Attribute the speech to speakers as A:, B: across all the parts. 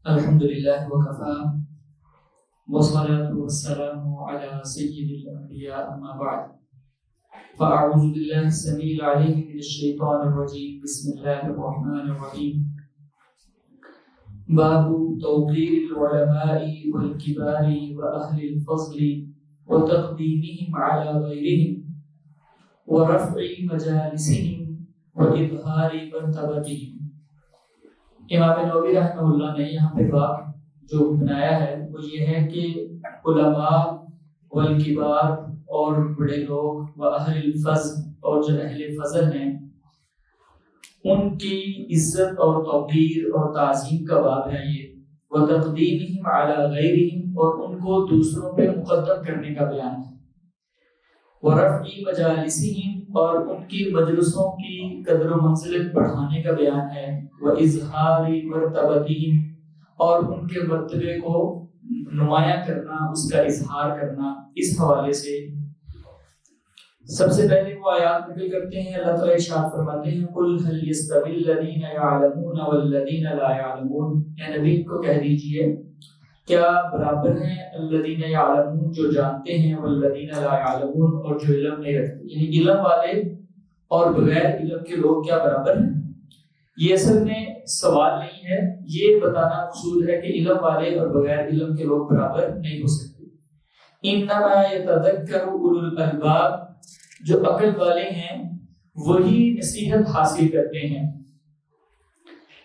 A: الحمد لله وكفى والصلاة والسلام على سيد الأنبياء أما بعد فأعوذ بالله السميع العليم من الشيطان الرجيم بسم الله الرحمن الرحيم باب توقير العلماء والكبار وأهل الفضل وتقديمهم على غيرهم ورفع مجالسهم وإظهار مرتبتهم۔ امام نووی رحمہ اللہ نے یہاں پہ باب جو بنایا ہے وہ یہ ہے کہ علماء والکبار اور بڑے لوگ و اہل الفضل اور جو اہل فضل ہیں ان کی عزت اور توقیر اور تعظیم کا باب ہے یہ، و تقدیمہم علی غیرہم اور ان کو دوسروں پہ مقدم کرنے کا بیان ہے، و رفع مجالسہم اور ان کی مجلسوں کی قدر و منزلت بڑھانے کا بیان ہے، و اظہار مرتبتہم اور ان کے مرتبے کو نمایاں کرنا، اس کا اظہار کرنا۔ اس حوالے سے سب سے پہلے وہ آیات نقل کرتے ہیں، اللہ تعالیٰ ارشاد فرماتے ہیں قُلْ هَلْ يَسْتَوِي الَّذِينَ يَعْلَمُونَ وَالَّذِينَ لَا يَعْلَمُونَ، اے نبی کو کہہ دیجئے کیا برابر ہیں الذین یعلمون جو جانتے ہیں، والذین لا یعلمون اور جو علم نہیں رکھتے، یعنی علم والے اور بغیر علم کے لوگ کیا برابر ہیں؟ یہ اصل میں سوال نہیں ہے، یہ بتانا مقصود ہے کہ علم والے اور بغیر علم کے لوگ برابر نہیں ہو سکتے۔ انما یتذکر اولو الالباب، جو عقل والے ہیں وہی نصیحت حاصل کرتے ہیں۔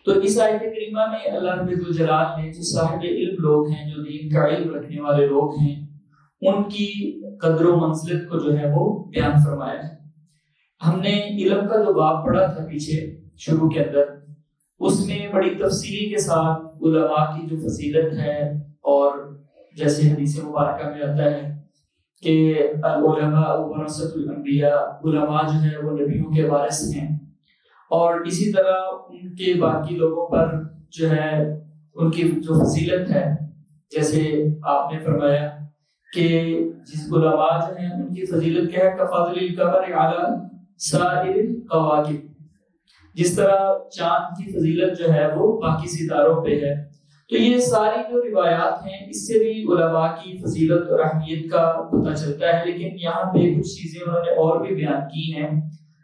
A: تو اس آیت کریمہ میں اللہ رب الجلال نے جو صاحب علم لوگ ہیں، جو دین کا علم رکھنے والے لوگ ہیں، ان کی قدر و منزلت کو جو ہے وہ بیان فرمایا ہے۔ ہم نے علم کا جو باب پڑھا تھا پیچھے شروع کے اندر، اس میں بڑی تفصیل کے ساتھ علماء کی جو فضیلت ہے، اور جیسے حدیث مبارکہ میں آتا ہے کہ العلماء ورثۃ الانبیاء، علماء جو ہے وہ نبیوں کے وارث ہیں، اور اسی طرح ان کے باقی لوگوں پر جو ہے ان کی جو فضیلت ہے، جیسے آپ نے فرمایا کہ جس علماء جو ہیں ان کی فضیلت کیا ہے، کفاضل القمر علی سائر الکواکب، جس طرح چاند کی فضیلت جو ہے وہ باقی ستاروں پہ ہے۔ تو یہ ساری جو روایات ہیں اس سے بھی علماء کی فضیلت اور اہمیت کا پتہ چلتا ہے، لیکن یہاں پہ کچھ چیزیں انہوں نے اور بھی بیان کی ہیں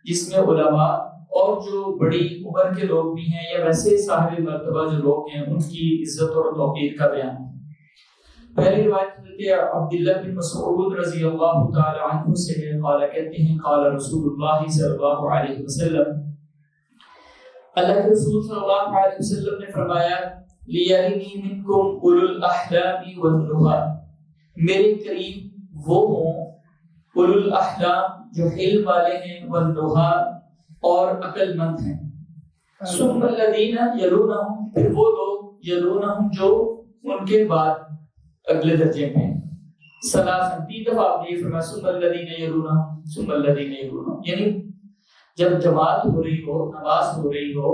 A: جس میں علماء اور جو بڑی عمر کے لوگ بھی ہیں یا ویسے صاحب مرتبہ جو لوگ ہیں ان کی عزت اور توقیر کا بیان ہے۔ پہلی روایت حضرت عبداللہ بن مسعود رضی اللہ تعالی عنہ سے ہے، قال کہتے ہیں قال رسول اللہ صلی اللہ علیہ وسلم، اللہ کے رسول صلی اللہ علیہ وسلم نے فرمایا لیرنی منکم اولو الاحلام والنہى، میرے قریب وہ ہوں اولو الاحلام جو حلم والے ہیں، والنہى اور عقل مند ہیں، ثم الذین یلونہم پھر وہ لوگ یلونہم جو ان کے بعد اگلے درجے میں ہیں، ثلاثاً تین دفعہ آپ نے یہ فرمایا ثم الذین یلونہم ثم الذین یلونہم، یعنی جب جماعت ہو رہی ہو، نماز ہو رہی ہو،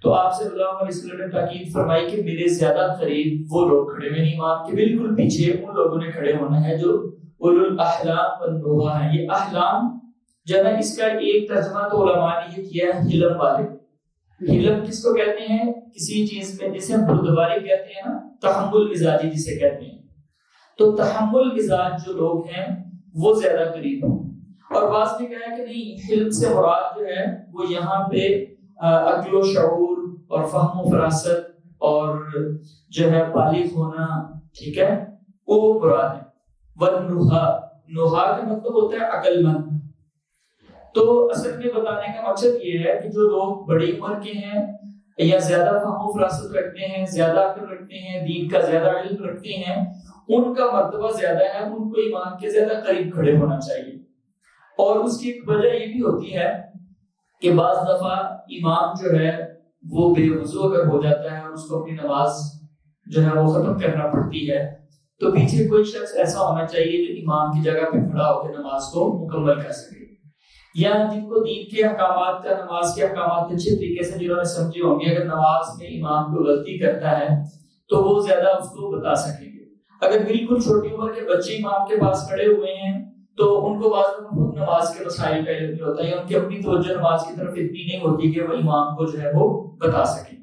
A: تو آپ صلی اللہ علیہ وسلم نے تاکید فرمائی کہ میرے زیادہ قریب وہ لوگ کھڑے ہوئے، امام کے بالکل پیچھے ان لوگوں نے کھڑے ہونا ہے جو اولو الاحلام والنہى ہیں۔ یہ احلام جو ہے اس کا ایک ترجمہ تو علماء نے یہ کیا ہے حلم والے۔ حلم کس کو کہتے ہیں؟ کسی چیز میں جسے ہم بردباری کہتے ہیں نا، تحمل مزاجی جسے کہتے ہیں، تو تحمل مزاج جو لوگ ہیں وہ زیادہ قریب ہیں۔ اور بعض نے کہا کہ نہیں، حلم سے مراد جو ہے وہ یہاں پہ عقل و شعور اور فہم و فراست اور جو ہے بالغ ہونا، ٹھیک ہے، وہ مراد ہے۔ والنہا، نہا کا مطلب ہوتا ہے عقل مند۔ تو اصل میں بتانے کا مقصد یہ ہے کہ جو لوگ بڑی عمر کے ہیں یا زیادہ فہم و فراست رکھتے ہیں، زیادہ عقل رکھتے ہیں، دین کا زیادہ علم رکھتے ہیں، ان کا مرتبہ زیادہ ہے، ان کو امام کے زیادہ قریب کھڑے ہونا چاہیے۔ اور اس کی ایک وجہ یہ بھی ہوتی ہے کہ بعض دفعہ امام جو ہے وہ بے وضو اگر ہو جاتا ہے اور اس کو اپنی نماز جو ہے وہ ختم کرنا پڑتی ہے، تو پیچھے کوئی شخص ایسا ہونا چاہیے جو امام کی جگہ پہ کھڑا ہو کے نماز کو مکمل کر سکے، یا جن کو دین کے احکامات کا، نماز کے احکامات اچھے طریقے سے جنہوں نے سمجھے ہوں گے، اگر نماز میں امام کو غلطی کرتا ہے تو وہ زیادہ اس کو بتا سکیں گے۔ اگر بالکل چھوٹی عمر کے بچے امام کے پاس کھڑے ہوئے ہیں تو ان کو بعض خود نماز کے مسائل کا علم نہیں ہوتا ہے، ان کی اپنی توجہ نماز کی طرف اتنی نہیں ہوتی کہ وہ امام کو جو ہے وہ بتا سکیں۔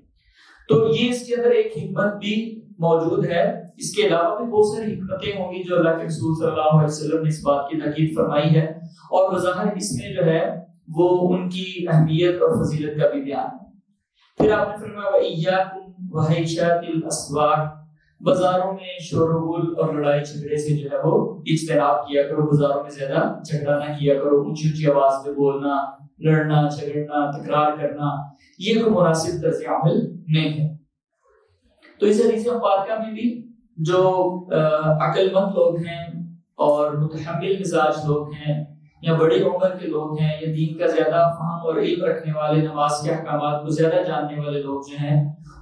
A: تو یہ اس کے اندر ایک حکمت بھی موجود ہے. اس کے علاوہ بھی بہت ساری حکمتیں ہوں گی جو اللہ کے رسول صلی اللہ علیہ وسلم نے اس بات کی تاکید فرمائی ہے, اور بظاہر اس میں جو ہے وہ ان کی اہمیت اور فضیلت کا بھی بیان ہے. پھر آپ نے فرمایا وَإِيَّاكُمْ وَهَيْشَاتِ الْأَسْوَاقِ, بازاروں میں شور و غل اور لڑائی جھگڑے سے جو ہے وہ اجتناب کیا کرو. بازاروں میں زیادہ جھگڑا نہ کیا کرو, اونچی اونچی آواز میں بولنا, لڑنا جھگڑنا, تکرار کرنا, یہ کوئی مناسب طرز عمل نہیں ہے. تو اس حدیث مبارکہ میں بھی جو عقل مند لوگ ہیں اور متحمل مزاج لوگ ہیں یا بڑی عمر کے لوگ ہیں یا دین کا زیادہ فہم اور علم رکھنے والے, نماز کے احکامات کو زیادہ جاننے والے لوگ جو ہیں,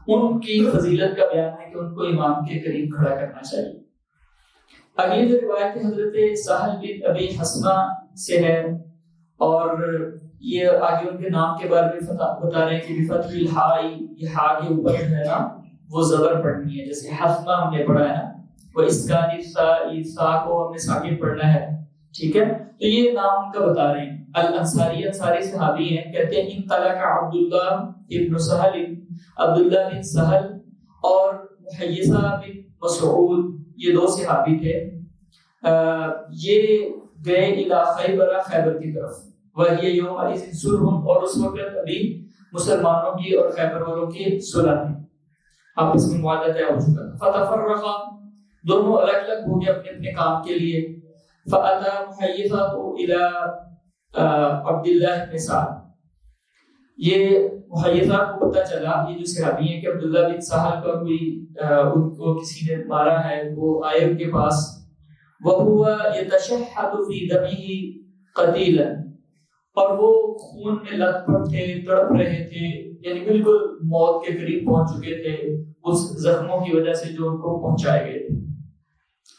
A: ان کی فضیلت کا بیان ہے کہ ان کو امام کے قریب کھڑا کرنا چاہیے. اگلی جو روایت حضرت سہل بن ابی حسمہ سے ہے, اور یہ آگے ان کے نام کے بارے میں بتا رہے ہیں کہ بفتح الحاء, یہ ہا کے اوپر جو ہے نا وہ زبر پڑھنی ہے, جیسے حسمہ ہم نے پڑھا ہے نا, وہ اسکان السا کو ہم نے ساکن پڑھنا ہے, ٹھیک ہے. تو یہ نام ان کا بتا رہے ہیں. الانصاری, انصاری صحابی ہیں, کہتے ہیں انطلق عبداللہ ابن سہل, عبداللہ بن سہل اور محیصہ بن مسعود, یہ دو صحابی تھے. یہ گئے الی خیبر, خیبر کی طرف, وہی یوم علیہ صلح, اور اس وقت ابھی مسلمانوں کی اور خیبر والوں کی صلح تھی, آپس میں معاہدہ طے ہو چکا تھا. فتفرقا, دونوں الگ الگ ہو گئے اپنے اپنے کام کے لیے. فأتى محيصة إلى عبد الله بن سعد, یہ محیصہ کو پتہ چلا, یہ جو صحابی ہیں, کہ عبداللہ بن سہل کا کوئی ان کو کسی نے مارا ہے. وہ آئے ان کے پاس, وَهُوَ يَتَشَحَّتُ فِي دَمِهِ قَتِيلًا, اور وہ خون میں لت پت تھے, تڑپ رہے تھے, یعنی بالکل موت کے قریب پہنچ چکے تھے اس زخموں کی وجہ سے جو ان کو پہنچائے گئے تھے.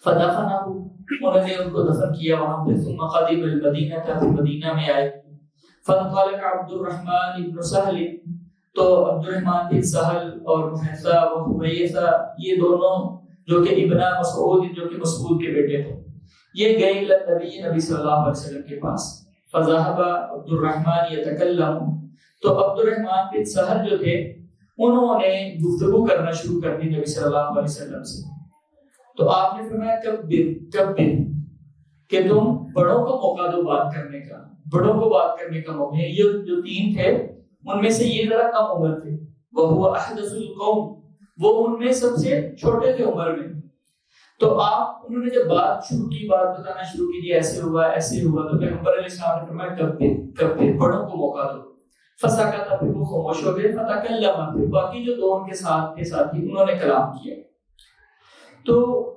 A: فَدَفَنَهُ, انہوں نے ان کو دفن کیا وہاں پہ. ثم قدم المدینہ, پھر مدینہ میں آئے. فانطلق عبد الرحمن بن سہل, تو عبد الرحمن بن سہل اور محیصہ و حویصہ, یہ دونوں جو کہ ابن مسعود, جو کہ مسعود کے بیٹے تھے, یہ گئے نبی صلی اللہ علیہ وسلم کے پاس. فذهب عبد الرحمن يتكلم, تو عبد الرحمن بن سہل جو تھے انہوں نے گفتگو کرنا شروع کر دی نبی صلی اللہ علیہ وسلم سے. تو آپ نے فرمایا کب کہ تم بڑوں کو موقع دو بات کرنے کا, بڑوں کو بات کرنے کا موقع. یہ جو تین تھے ان میں سے یہ ذرا کم عمر تھے. وہ احدث القوم, وہ ان میں سب سے چھوٹے تھے عمر میں. تو آپ, انہوں نے جب بات شروع کی, بات بتانا شروع کی, ایسے ہوا ایسے ہوا, تو پیغمبر علیہ السلام نے فرمایا کب بڑوں کو موقع دو. فسکت, پھر وہ خاموش ہو گئے. فتکلم, پھر باقی جو دو ان کے ساتھ تھے ساتھی, انہوں نے کلام کیا. تو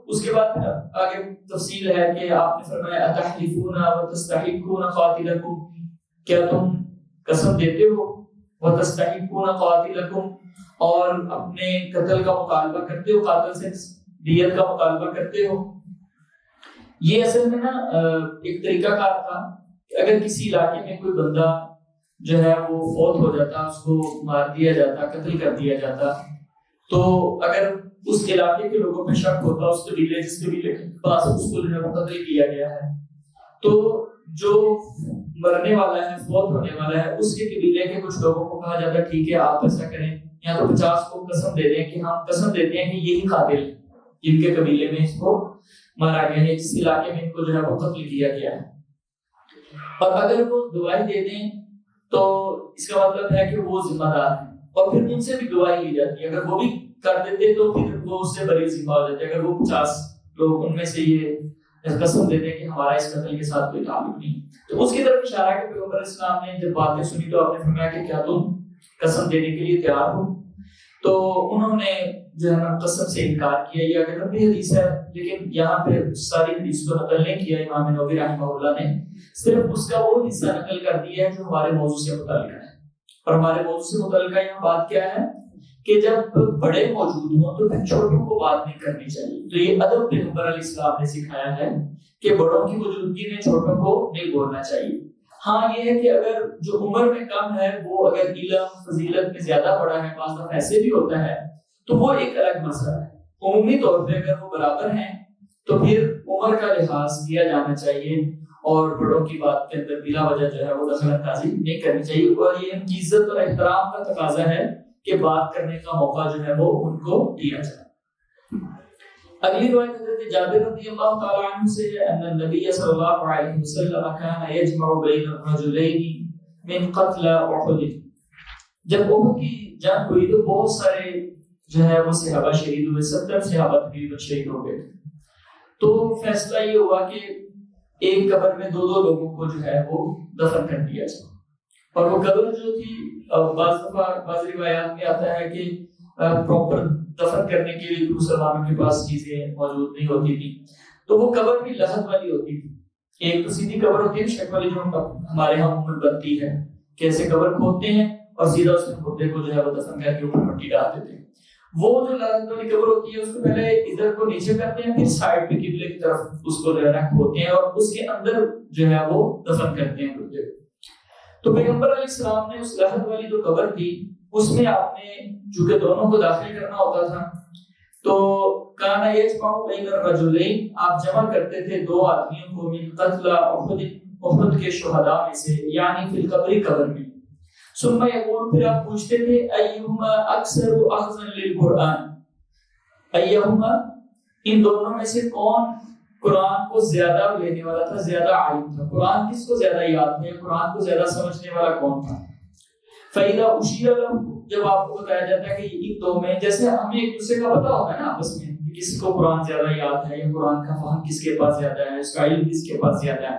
A: اس کے بعد آگے تفصیل ہے کہ آپ نے فرمایا اتحلفون وتستحقون قاتلکم, کیا تم قسم دیتے ہو, وتستحقون قاتلکم, اور اپنے قتل کا مطالبہ کرتے ہو, قاتل سے دیت کا مطالبہ کرتے ہو. یہ اصل میں نا ایک طریقہ کار تھا کہ اگر کسی علاقے میں کوئی بندہ جو ہے وہ فوت ہو جاتا, اس کو مار دیا جاتا, قتل کر دیا جاتا, تو اگر اس علاقے کے لوگوں پہ شک ہوتا, اس قبیلے جس قبیلے کے پاس اس کو جو ہے وہ قتل کیا گیا ہے, تو جو مرنے والا ہے, فوت ہونے والا ہے, اس کے قبیلے کے کچھ لوگوں کو کہا جاتا ٹھیک ہے آپ ایسا کریں, یا تو 50 کو قسم دے دیں کہ ہم قسم دیتے ہیں کہ یہی قاتل ہے جن کے قبیلے میں اس کو مارا گیا ہے, جس علاقے میں ان کو جو ہے وہ قتل کیا گیا ہے. اور اگر وہ گواہی دے دیں تو اس کا مطلب ہے کہ وہ ذمہ دار ہیں, اور پھر ان سے بھی گواہی لی جاتی ہے. اگر وہ بھی کر دیتے تو پھر وہ اس سے بری ذمہ ہو جاتے. اگر وہ 50 لوگ ان میں سے یہ قسم دیتے کہ ہمارا اس قتل کے ساتھ کوئی تعلق نہیں, تو اس کی طرف اشارہ ہے کہ پیغمبر اسلام نے جب باتیں سنی تو آپ نے فرمایا کہ کیا تم قسم دینے کے لیے تیار ہو. تو انہوں نے جو ہے نا قسم سے انکار کیا. یہ اگر لمبی حدیث ہے, لیکن یہاں پہ ساری حدیث کو نقل نہیں کیا امام نووی رحمہ اللہ نے, صرف اس کا وہ حصہ نقل کر دیا ہے جو ہمارے موضوع سے متعلق ہے. اور ہمارے موضوع سے متعلقہ یہاں بات کیا ہے کہ جب بڑے موجود ہوں تو پھر چھوٹوں کو بات نہیں کرنی چاہیے. تو یہ ادب پیغمبر علیہ السلام نے سکھایا ہے کہ بڑوں کی موجودگی میں چھوٹوں کو نہیں بولنا چاہیے. ہاں یہ ہے کہ اگر جو عمر میں کم ہے وہ اگر علم فضیلت میں زیادہ بڑا ہے, بعض دفعہ ایسے بھی ہوتا ہے, تو وہ ایک الگ مسئلہ ہے. عمومی طور پہ اگر وہ برابر ہیں تو پھر عمر کا لحاظ کیا جانا چاہیے, اور بڑوں کی بات کے اندر بلا وجہ جو ہے وہ دخل اندازی نہیں کرنی چاہیے. اور یہ ان کی عزت اور احترام کا تقاضا ہے کہ بات کرنے کا موقع جو ہے وہ ان کو دیا جائے۔ اگلی روایت حضرت جابر رضی اللہ تعالی عنہ سے ہے ان النبی صلی اللہ علیہ وسلم كان يجمع بين الرجلين من قتل احد۔ جب احد کی جنگ ہوئی تو بہت سارے جو ہے وہ صحابہ شہید ہوئے، 70 صحابہ تقریباً شہید ہو گئے۔ تو فیصلہ یہ ہوا کہ ایک قبر میں دو لوگوں کو جو ہے وہ دفن کر دیا جائے، اور وہ قبر جو تھی بعض روایات میں آتا ہے کہ پراپر دفن کرنے کے لیے مسلمانوں کے پاس چیزیں موجود نہیں ہوتی تھی، تو وہ قبر بھی لحد والی ہوتی تھی۔ ایک تو سیدھی قبر ہوتی ہے شک والی جو ہمارے یہاں عموماً بنتی ہے کہ ایسے قبر کھودتے ہیں اور سیدھا اس میں مردے کو جو ہے وہ دفن کر کے اوپر مٹی ڈال دیتے ہیں۔ وہ جو لحد والی قبر ہوتی ہے اس کو پہلے ادھر کو نیچے کرتے ہیں، پھر سائڈ پہ قبلے کی طرف اس کو جو ہے کھودتے ہیں اور اس کے اندر جو ہے وہ دفن کرتے ہیں مردے کو۔ تو پیغمبر علیہ السلام نے اس لحد والی جو قبر تھی اس میں آپ نے چونکہ دونوں کو داخل کرنا ہوتا تھا تو کانا یجمع بین الرجلین، آپ جمع کرتے تھے دو آدمیوں کو من قتل احد کے شہداء میں سے، یعنی فی القبر قبر میں۔ ثم یقول، پھر آپ پوچھتے تھے ایہما اکثر اخذا للقرآن، ایہما ان دونوں میں سے کون قرآن کو زیادہ لینے والا تھا، زیادہ عالم تھا، قرآن کس کو زیادہ یاد تھا، قرآن کو زیادہ سمجھنے والا کون تھا۔ فَإِذَا أُشِيرَ لَهُ، جب آپ کو بتایا جاتا ہے کہ ان دو میں، جیسے ہمیں ایک دوسرے کا پتہ ہوتا ہے نا آپس میں کہ کس کو قرآن زیادہ یاد ہے یا قرآن کا فہم کس کے پاس زیادہ ہے، اس کا علم کس کے پاس زیادہ ہے۔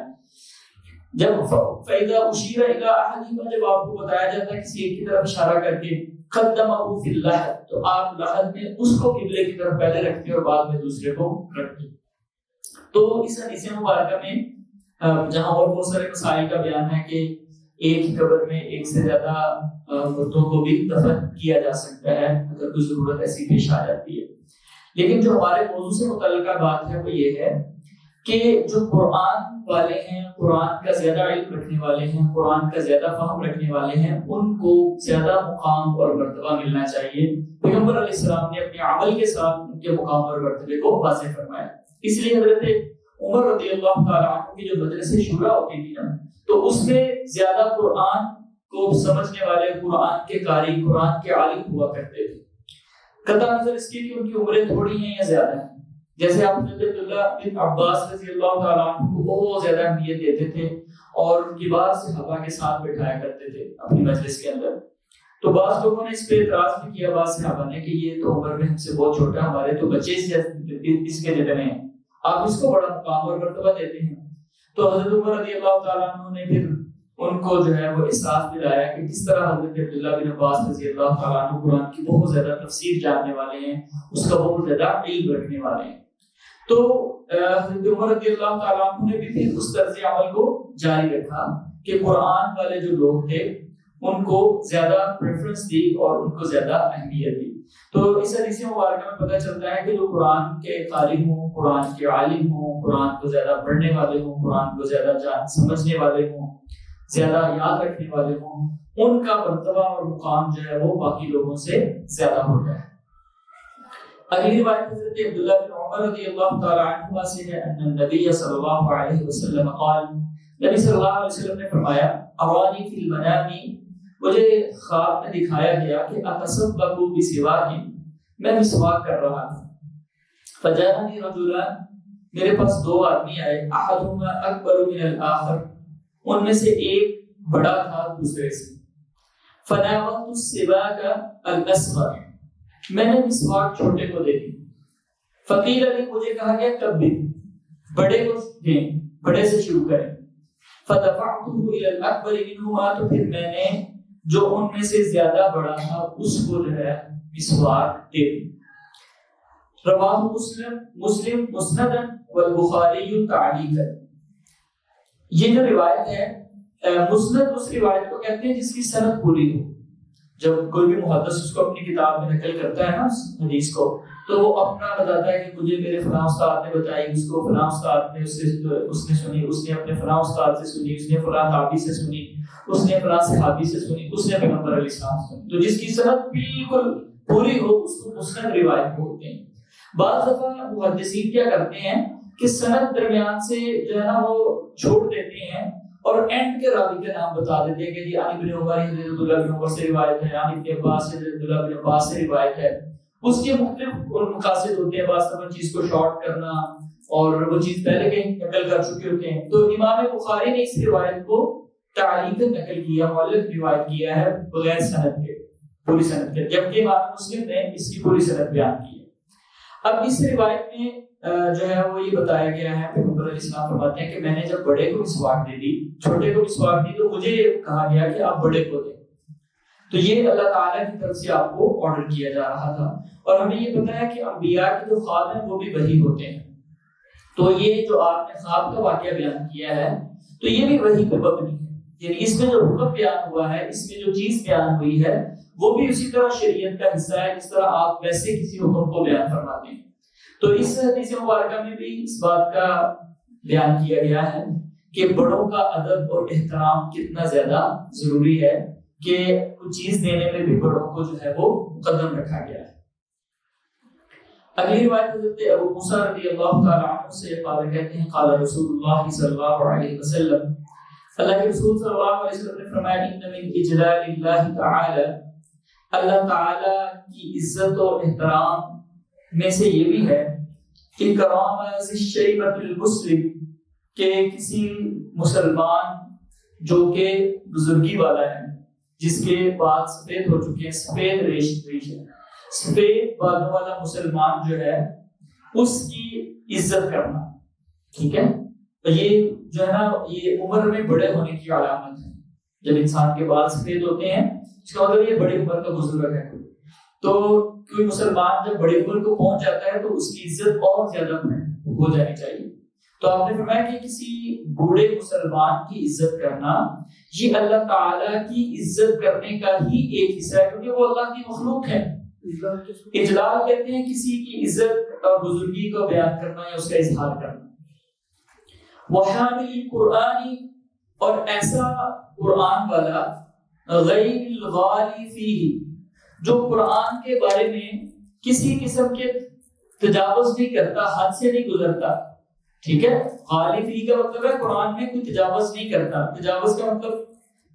A: جب فَإِذَا أُشِيرَ إِلَىٰ أَحَدِهِمَا، جب آپ کو بتایا جاتا ہے کسی ایک کی طرف اشارہ کر کے، قَدَّمَهُ فِي اللَّحْدِ، تو آپ لحد میں اس کو قبلے کی طرف پہلے رکھتے اور بعد میں دوسرے کو رکھتے۔ تو اس حدیث مبارکہ میں جہاں اور بہت سارے مسائل کا بیان ہے کہ ایک ہی قبر میں ایک سے زیادہ مردوں کو بھی دفن کیا جا سکتا ہے اگر کوئی ضرورت ایسی پیش آ جاتی ہے، لیکن جو ہمارے موضوع سے متعلقہ بات ہے وہ یہ ہے کہ جو قرآن والے ہیں، قرآن کا زیادہ علم رکھنے والے ہیں، قرآن کا زیادہ فہم رکھنے والے ہیں، ان کو زیادہ مقام اور مرتبہ ملنا چاہیے۔ پیغمبر علیہ السلام نے اپنے عمل کے ساتھ ان کے مقام اور مرتبے کو واضح فرمایا۔ اس لیے حضرت عمر رضی اللہ تعالیٰ عنہ کی جو مجلس شورا ہوتی تھی نا، تو اس میں زیادہ قرآن کو سمجھنے والے، قرآن کے قاری، قرآن کے عالم ہوا کرتے تھے، قطع نظر اس کی کہ ان کی عمریں تھوڑی ہیں یا زیادہ ہیں۔ جیسے آپ حضرت عبداللہ بن عباس رضی اللہ تعالیٰ عنہ کو بہت زیادہ اہمیت دیتے تھے اور ان کی بعض صحابہ کے ساتھ بٹھایا کرتے تھے اپنی مجلس کے اندر۔ تو بعض لوگوں نے اس پہ اعتراض بھی کیا، بعض صحابہ نے، کہ یہ تو عمر میں ہم سے بہت چھوٹا، ہمارے تو بچے اس کے جتنے ہیں، آپ اس کو بڑا مقام اور مرتبہ دیتے ہیں۔ تو حضرت عمر رضی اللہ تعالیٰ عنہ نے پھر ان کو جو ہے وہ احساس دلایا کہ کس طرح حضرت عبداللہ بن عباس رضی اللہ تعالیٰ عنہ قرآن کی بہت زیادہ تفسیر جاننے والے ہیں، اس کا بہت زیادہ علم رکھنے والے ہیں۔ تو حضرت عمر رضی اللہ تعالیٰ عنہ نے بھی پھر اس طرز عمل کو جاری رکھا کہ قرآن والے جو لوگ تھے ان کو زیادہ پریفرنس دی اور ان کو زیادہ اہمیت دی۔ تو اس حدیث مبارکہ میں پتہ چلتا ہے کہ جو قرآن کے قاری ہوں، قرآن کے عالم ہوں، قرآن کو زیادہ پڑھنے والے ہوں، قرآن کو زیادہ سمجھنے والے ہوں، زیادہ یاد رکھنے والے ہوں، ان کا مرتبہ اور مقام جو ہے وہ باقی لوگوں سے زیادہ ہوتا ہے۔ اگلی روایت حضرت عبداللہ بن عمر رضی اللہ تعالی عنہ سے ہے ان النبی صلی اللہ علیہ وسلم قال، نبی صلی اللہ علیہ وسلم نے فرمایا، ارانی فی المنام، مجھے خواب میں دکھایا گیا کہ اتصبب بسواک، میں مسواک کر رہا تھا، فجاءنی رجلان، میرے پاس دو آدمی آئے، احدهما اکبر من الاخر، ان میں سے ایک بڑا تھا دوسرے سے، فناولت السواک الاصغر، میں نے مسواک چھوٹے کو دے دی، فقیل علی، مجھے کہا گیا کبھی بڑے کو دیں، بڑے سے شروع کریں، فدفعته الى الاکبر منهما، تو پھر میں نے جو ان میں سے زیادہ بڑا تھا اس کو جو ہے مسواک دے دی۔ رواہ مسلم مسندا والبخاری تعلیقا، یہ جو روایت ہے مسند اس روایت کو کہتے ہیں جس کی سند پوری ہو۔ جب کوئی بھی محدث اس کو اپنی کتاب میں نقل کرتا ہے نا حدیث کو، تو وہ اپنا بتاتا ہے کہ مجھے میرے فلاں استاد نے بتائی، اس کو فلاں استاد نے اس نے سنی، اس نے اپنے فلاں استاد سے سنی، اس نے فلاں تابعی سے سنی، اس نے فلاں صحابی سے سنی، اس نے پیغمبر علیہ السلام سے سنی۔ تو جس کی سند بالکل پوری ہو اس کو مسند روایت بولتے ہیں۔ بعض دفعہ محدثین کیا کرتے ہیں کہ سند درمیان سے جو ہے نا وہ چھوڑ دیتے ہیں اور اینڈ کے راوی کا نام بتا دیتے ہیں کہ جی علی بن عمر حضرت عبداللہ بن عمر سے روایت ہے، علی بن عباس حضرت عبداللہ بن عباس سے روایت ہے. اس کے مختلف مقاصد ہوتے ہیں، بعض دفعہ چیز کو شارٹ کرنا اور وہ چیز پہلے کہیں نقل کر چکے ہوتے ہیں. تو امام بخاری نے اس روایت کو تعلیقاً نقل کیا، معلق روایت کیا ہے بغیر سند کے، پوری سند کے، جبکہ امام مسلم نے اس کی پوری سند بیان کی ہے. اب اس روایت میں جو ہے وہ یہ بتایا گیا ہے، پیغمبر علیہ السلام فرماتے ہیں کہ میں نے جب بڑے کو مسواک دے دی، چھوٹے کو مسواک دی، تو مجھے کہا گیا کہ آپ بڑے کو دیں. تو یہ اللہ تعالیٰ کی طرف سے آپ کو آرڈر کیا جا رہا تھا. اور ہمیں یہ پتا ہے کہ انبیاء کے جو خواب ہیں وہ بھی وحی ہوتے ہیں. تو یہ جو آپ نے خواب کا واقعہ بیان کیا ہے تو یہ بھی وحی پر مبنی ہے، یعنی اس میں جو حکم بیان ہوا ہے، اس میں جو چیز بیان ہوئی ہے وہ بھی اسی طرح شریعت کا حصہ ہے جس طرح آپ ویسے کسی حکم کو بیان فرماتے ہیں. تو اس حدیث مبارکہ میں بھی اس بات کا بیان کیا گیا ہے کہ بڑوں کا ادب اور احترام کتنا زیادہ ضروری ہے، کہ کچھ چیز دینے میں بھی بڑوں کو جو ہے وہ مقدم رکھا گیا ہے. اگلی روایت حضرت ابو موسیٰ رضی اللہ تعالی عنہ سے قال کہتے ہیں قال رسول اللہ صلی اللہ علیہ وسلم، اللہ کے رسول صلی اللہ علیہ وسلم نے فرمایا ان من اجلال اللہ تعالی، اللہ تعالی کی عزت و احترام میں سے یہ بھی ہے اکرام ذی الشیبۃ المسلم، کہ کسی مسلمان جو کہ بزرگی والا ہے، جس کے بال سفید ہو چکے ہیں، سفید ریش ہے، سفید بالوں والا مسلمان جو ہے اس کی عزت کرنا. ٹھیک ہے، تو یہ جو ہے نا یہ عمر میں بڑے ہونے کی علامت ہے. جب انسان کے بال سفید ہوتے ہیں اس کا مطلب یہ بڑی عمر کا بزرگ ہے. تو کوئی مسلمان جب بڑی عمر کو پہنچ جاتا ہے تو اس کی عزت اور زیادہ ہو جانی چاہیے. تو آپ نے فرمایا کہ کسی بوڑھے مسلمان کی عزت کرنا یہ اللہ تعالیٰ کی عزت کرنے کا ہی ایک حصہ ہے، کیونکہ وہ اللہ کی مخلوق ہے. اجلال کہتے ہیں کسی کی عزت اور بزرگی کو بیان کرنا یا اس کا اظہار کرنا. وحامل القرآن، اور ایسا قرآن والا، غیر الغالی فیہ، جو قرآن کے بارے میں کسی قسم کے تجاوز نہیں کرتا، حد سے نہیں گزرتا. ٹھیک ہے، غالی فیہ کا مطلب ہے قرآن میں کوئی تجاوز نہیں کرتا. تجاوز کا مطلب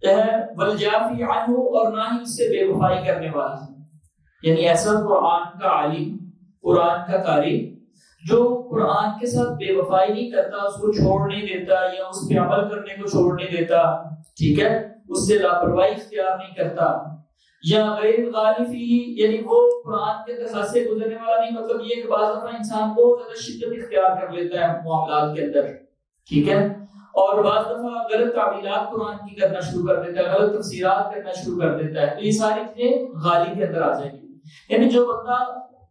A: ہے والجافی عنہ، اور نہ ہی اس سے بے وفائی کرنے والا ہے. یعنی ایسا قرآن کا عالم، قرآن کا قاری جو قرآن کے ساتھ بے وفائی نہیں کرتا، اس کو چھوڑ نہیں دیتا یا اس پہ عمل کرنے کو چھوڑ نہیں دیتا. ٹھیک ہے، اس سے لاپرواہی اختیار نہیں کرتا. یا غیر غالفی، یعنی وہ قرآن کے اندر سے گزرنے والا نہیں. مطلب یہ کہ بعض دفعہ انسان بہت زیادہ شدت اختیار کر لیتا ہے معاملات کے اندر. ٹھیک ہے، اور بعض دفعہ غلط تعبیرات قرآن کی کرنا شروع کر دیتا ہے، غلط تفسیرات کرنا شروع کر دیتا ہے. تو یہ ساری چیزیں غالی کے اندر آ جائیں گی. یعنی جو بندہ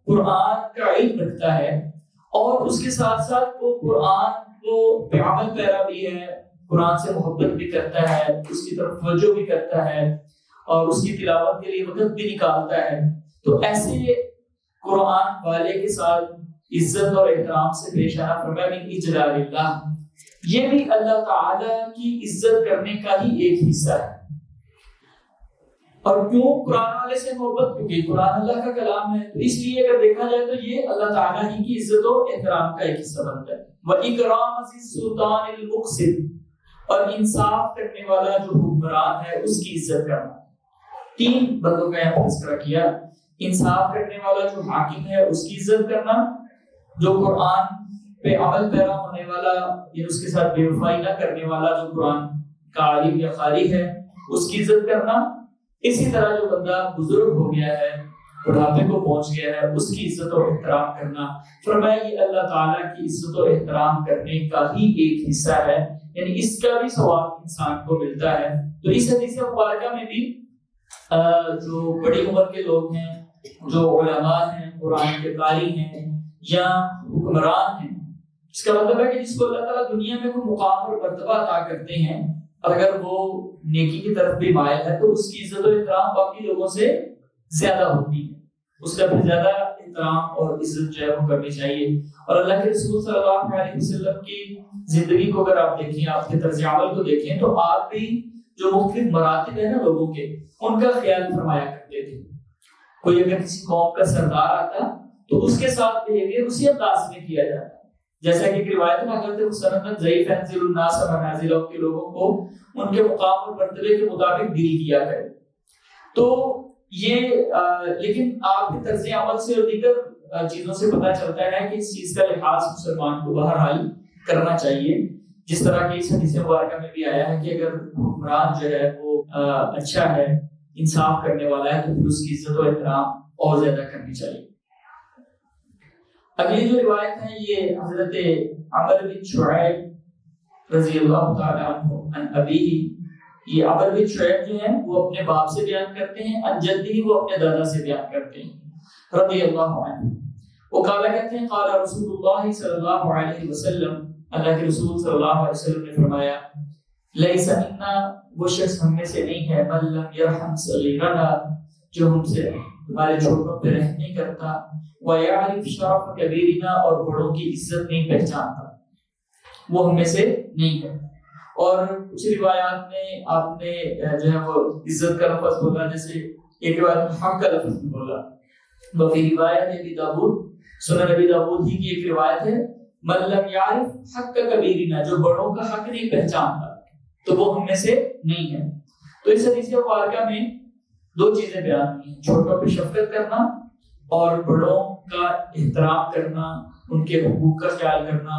A: قرآن کا علم رکھتا ہے اور اس کے ساتھ ساتھ وہ قرآن کو پہ عمل پیرا بھی ہے، قرآن سے محبت بھی کرتا ہے، اس کی طرف توجہ بھی کرتا ہے اور اس کی تلاوت کے لیے وقت بھی نکالتا ہے، تو ایسے قرآن والے کے ساتھ عزت اور احترام سے پیش آنا. فرمایا من اجلال اللہ، یہ بھی اللہ تعالی کی عزت کرنے کا ہی ایک حصہ ہے. اور کیوں قرآن والے سے محبت؟ کیونکہ قرآن اللہ کا کلام ہے. تو اس لیے اگر دیکھا جائے تو یہ اللہ تعالیٰ ہی کی عزت و احترام کا ایک حصہ بنتا ہے. وَإِكْرَامَ ذِي السُّلْطَانِ الْمُقْسِطِ، اور انصاف کرنے والا جو حکمران ہے اس کی عزت کرنا. تین بندوں کا یہاں تذکرہ کیا. انصاف کرنے والا جو حاکم ہے اس کی عزت کرنا، جو قرآن پہ عمل پیرا ہونے والا یا اس کے ساتھ بے وفائی نہ کرنے والا جو قرآن کا عالم یا قاری ہے اس کی عزت کرنا. اسی طرح جو بندہ بزرگ ہو گیا ہے، بڑھاپے کو پہنچ گیا ہے، اس کی عزت و احترام کرنا. فرمایا یہ اللہ تعالیٰ کی عزت و احترام کرنے کا ہی ایک حصہ ہے، یعنی اس کا بھی ثواب انسان کو ملتا ہے. تو اس حدیث مبارکہ میں بھی جو بڑی عمر کے لوگ ہیں، جو علماء ہیں، قرآن کے قاری ہیں یا حکمران ہیں، اس کا مطلب ہے کہ جس کو اللہ تعالیٰ دنیا میں کوئی مقام اور مرتبہ عطا کرتے ہیں، اگر وہ نیکی کی طرف بھی مائل ہے تو اس کی عزت و احترام باقی لوگوں سے زیادہ ہوتی ہے. اس کا پھر زیادہ احترام اور عزت جو ہے وہ کرنی چاہیے. اور اللہ کے رسول صلی اللہ علیہ وسلم کی زندگی کو اگر آپ دیکھیں، آپ کے طرز عمل کو دیکھیں، تو آپ بھی جو مختلف مراتب ہیں نا لوگوں کے، ان کا خیال فرمایا کرتے تھے. کوئی اگر کسی قوم کا سردار آتا تو اس کے ساتھ بیہیویئر اسی انداز میں کیا جاتا. جیسا کہ ایک روایت میں حضرت مسند ضعیف انزل الناس منازلهم کے لوگوں کو ان کے مقام اور مرتبے کے مطابق ڈیل کیا کرے. تو یہ لیکن آپ کے طرز عمل سے اور دیگر چیزوں سے پتہ چلتا ہے کہ اس چیز کا لحاظ مسلمان کو بہرحال کرنا چاہیے. جس طرح کی اس حدیث مبارکہ میں بھی آیا ہے کہ اگر حکمران جو ہے وہ اچھا ہے, انصاف کرنے والا ہے, تو پھر اس کی عزت و احترام اور زیادہ کرنی چاہیے. اگلی جو روایت ہے یہ حضرت عمر بن شعیب رضی اللہ تعالی عنہ عن ابیہ, یہ عمر بن شعیب جو ہیں وہ اپنے باپ سے بیان کرتے ہیں, عن جدہ وہ اپنے دادا سے بیان کرتے ہیں رضی اللہ عنہ. وہ قال کہتے ہیں قال رسول اللہ صلی اللہ علیہ وسلم, اللہ کے رسول صلی اللہ علیہ وسلم نے فرمایا, لیس منا, وہ شخص ہم میں سے نہیں ہے, من لم یرحم صغیرنا, جو ہم سے ہمارے چھوٹوں پہ رحم نہیں کرتا, وَيَعْرِفْ شَرَفَ كَبِيرِنَا, اور بڑوں کی عزت نہیں پہچانتا, وہ ہم میں سے نہیں ہے. اور کچھ روایات میں آپ نے جو ہے وہ عزت کا لفظ بولا, جیسے ایک روایت میں حق کا لفظ بولا. وفی روایت ابی داؤد, سنن ابی داؤد ہی کی ایک روایت ہے, من لم یعرف حق کبیرنا, جو بڑوں کا حق نہیں پہچانتا تو وہ ہم میں سے نہیں ہے. تو اس حدیث مبارکہ میں دو چیزیں بیان ہوئی ہیں, چھوٹوں پہ شفقت کرنا اور بڑوں کا احترام کرنا, ان کے حقوق کا خیال کرنا,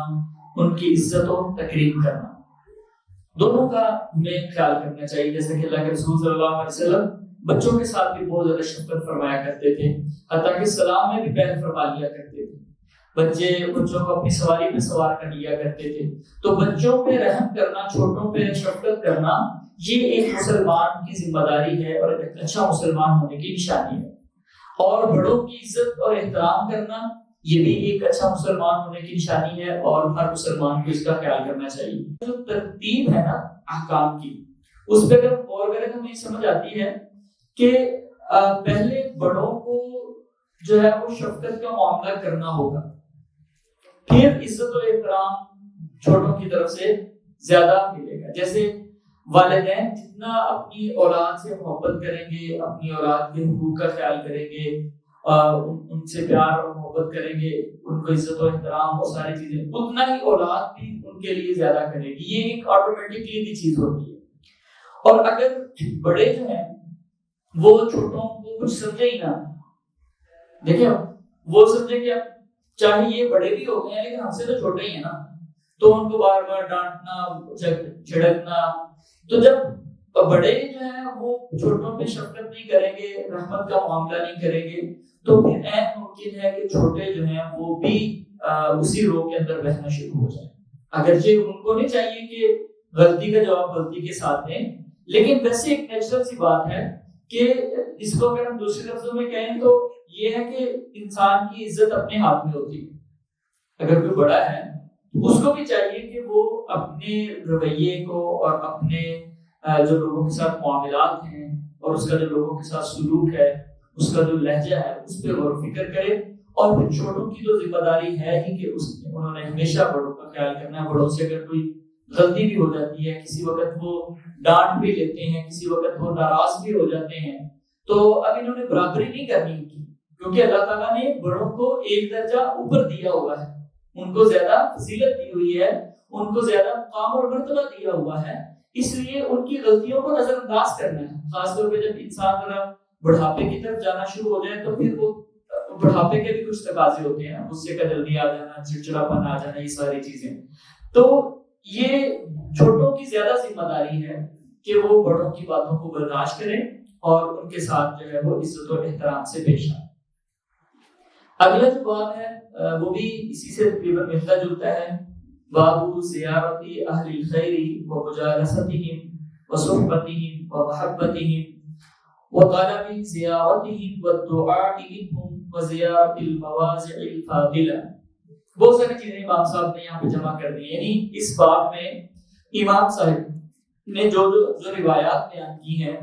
A: ان کی عزت و تکریم کرنا, دونوں کا ہمیں خیال کرنا چاہیے. جیسے کہ اللہ کے رسول صلی اللہ علیہ وسلم بچوں کے ساتھ بھی بہت زیادہ شفقت فرمایا کرتے تھے, حتیٰ کہ سلام میں بھی پہل فرما لیا کرتے تھے. بچوں کو اپنی سواری پہ سوار کر لیا کرتے تھے. تو بچوں پہ رحم کرنا, چھوٹوں پہ شفقت کرنا, یہ ایک مسلمان کی ذمہ داری ہے اور ایک اچھا مسلمان ہونے کی نشانی ہے. اور بڑوں کی عزت اور احترام کرنا, یہ بھی ایک اچھا مسلمان ہونے کی نشانی ہے, اور ہر مسلمان کو اس کا خیال کرنا چاہیے. جو ترتیب ہے نا احکام کی, اس پہ اگر غور کریں تو ہمیں سمجھ آتی ہے کہ پہلے بڑوں کو جو ہے وہ شفقت کا معاملہ کرنا ہوگا, پھر عزت و احترام چھوٹوں کی طرف سے زیادہ ملے گا. جیسے والدین جتنا اپنی اولاد سے محبت کریں گے, اپنی اولاد کے حقوق کا خیال کریں گے, ان سے پیار اور محبت کریں گے, ان کو عزت و احترام اور ساری چیزیں, اتنا ہی اولاد بھی ان کے لیے زیادہ کرے گی. یہ ایک آٹومیٹکلی کی چیز ہوتی ہے. اور اگر بڑے جو ہیں وہ چھوٹوں کو کچھ سمجھے ہی نہ, دیکھیں وہ سمجھے کہ چاہے یہ بڑے بھی ہو گئے ہیں لیکن ہم سے تو چھوٹے ہی ہیں نا, تو ان کو بار بار ڈانٹنا, جھڑکنا. تو جب بڑے جو ہیں وہ چھوٹوں پہ شفقت نہیں کریں گے, رحمت کا معاملہ نہیں کریں گے, تو پھر عین ممکن ہے کہ چھوٹے جو ہیں وہ بھی اسی رو کے اندر بہنا شروع ہو جائیں. اگرچہ ان کو نہیں چاہیے کہ غلطی کا جواب غلطی کے ساتھ دیں, لیکن ویسے ایک نیچرل سی بات ہے کہ اس کو اگر ہم دوسرے لفظوں میں کہیں تو یہ ہے کہ انسان کی عزت اپنے ہاتھ میں ہوتی ہے. اگر کوئی بڑا ہے اس کو بھی چاہیے کہ وہ اپنے رویے کو اور اپنے جو لوگوں کے ساتھ معاملات ہیں اور اس کا جو لوگوں کے ساتھ سلوک ہے, اس کا جو لہجہ ہے, اس پہ غور و فکر کرے. اور پھر چھوٹوں کی تو ذمہ داری ہے ہی کہ انہوں نے ہمیشہ بڑوں کا خیال کرنا ہے. بڑوں سے اگر کوئی غلطی بھی ہو جاتی ہے, کسی وقت وہ ڈانٹ بھی لیتے ہیں, کسی وقت وہ ناراض بھی ہو جاتے ہیں, تو اب انہوں نے برابری نہیں کرنی ان کی, کیونکہ اللہ تعالیٰ نے بڑوں کو ایک درجہ اوپر دیا ہوا ہے, ان کو زیادہ فضیلت دی ہوئی ہے, ان کو زیادہ مقام اور مرتبہ دیا ہوا ہے. اس لیے ان کی غلطیوں کو نظر انداز کرنا ہے. خاص طور پہ جب انسان ذرا بڑھاپے کی طرف جانا شروع ہو جائے تو پھر وہ بڑھاپے کے بھی کچھ تقاضے ہوتے ہیں, غصے کا جلدی آ جانا, چڑچڑاپن آ جانا, یہ ساری چیزیں. تو یہ چھوٹوں کی زیادہ ذمہ داری ہے کہ وہ بڑوں کی باتوں کو برداشت کریں اور ان کے ساتھ جو ہے وہ عزت و احترام سے پیش آئیں. اگلا جو باب ہے وہ بھی اسی سے تقریباً ملتا جلتا ہے. باب زیارت اہل الخیر ومجالستهم وصحبتهم ومحبتهم وطلب زیارتهم والدعاء منهم وزیارت المواضع الفاضلہ. بہت ساری چیزیں امام صاحب نے یہاں پہ جمع کر دی. یعنی اس باب میں امام صاحب نے جو روایات بیان کی ہیں,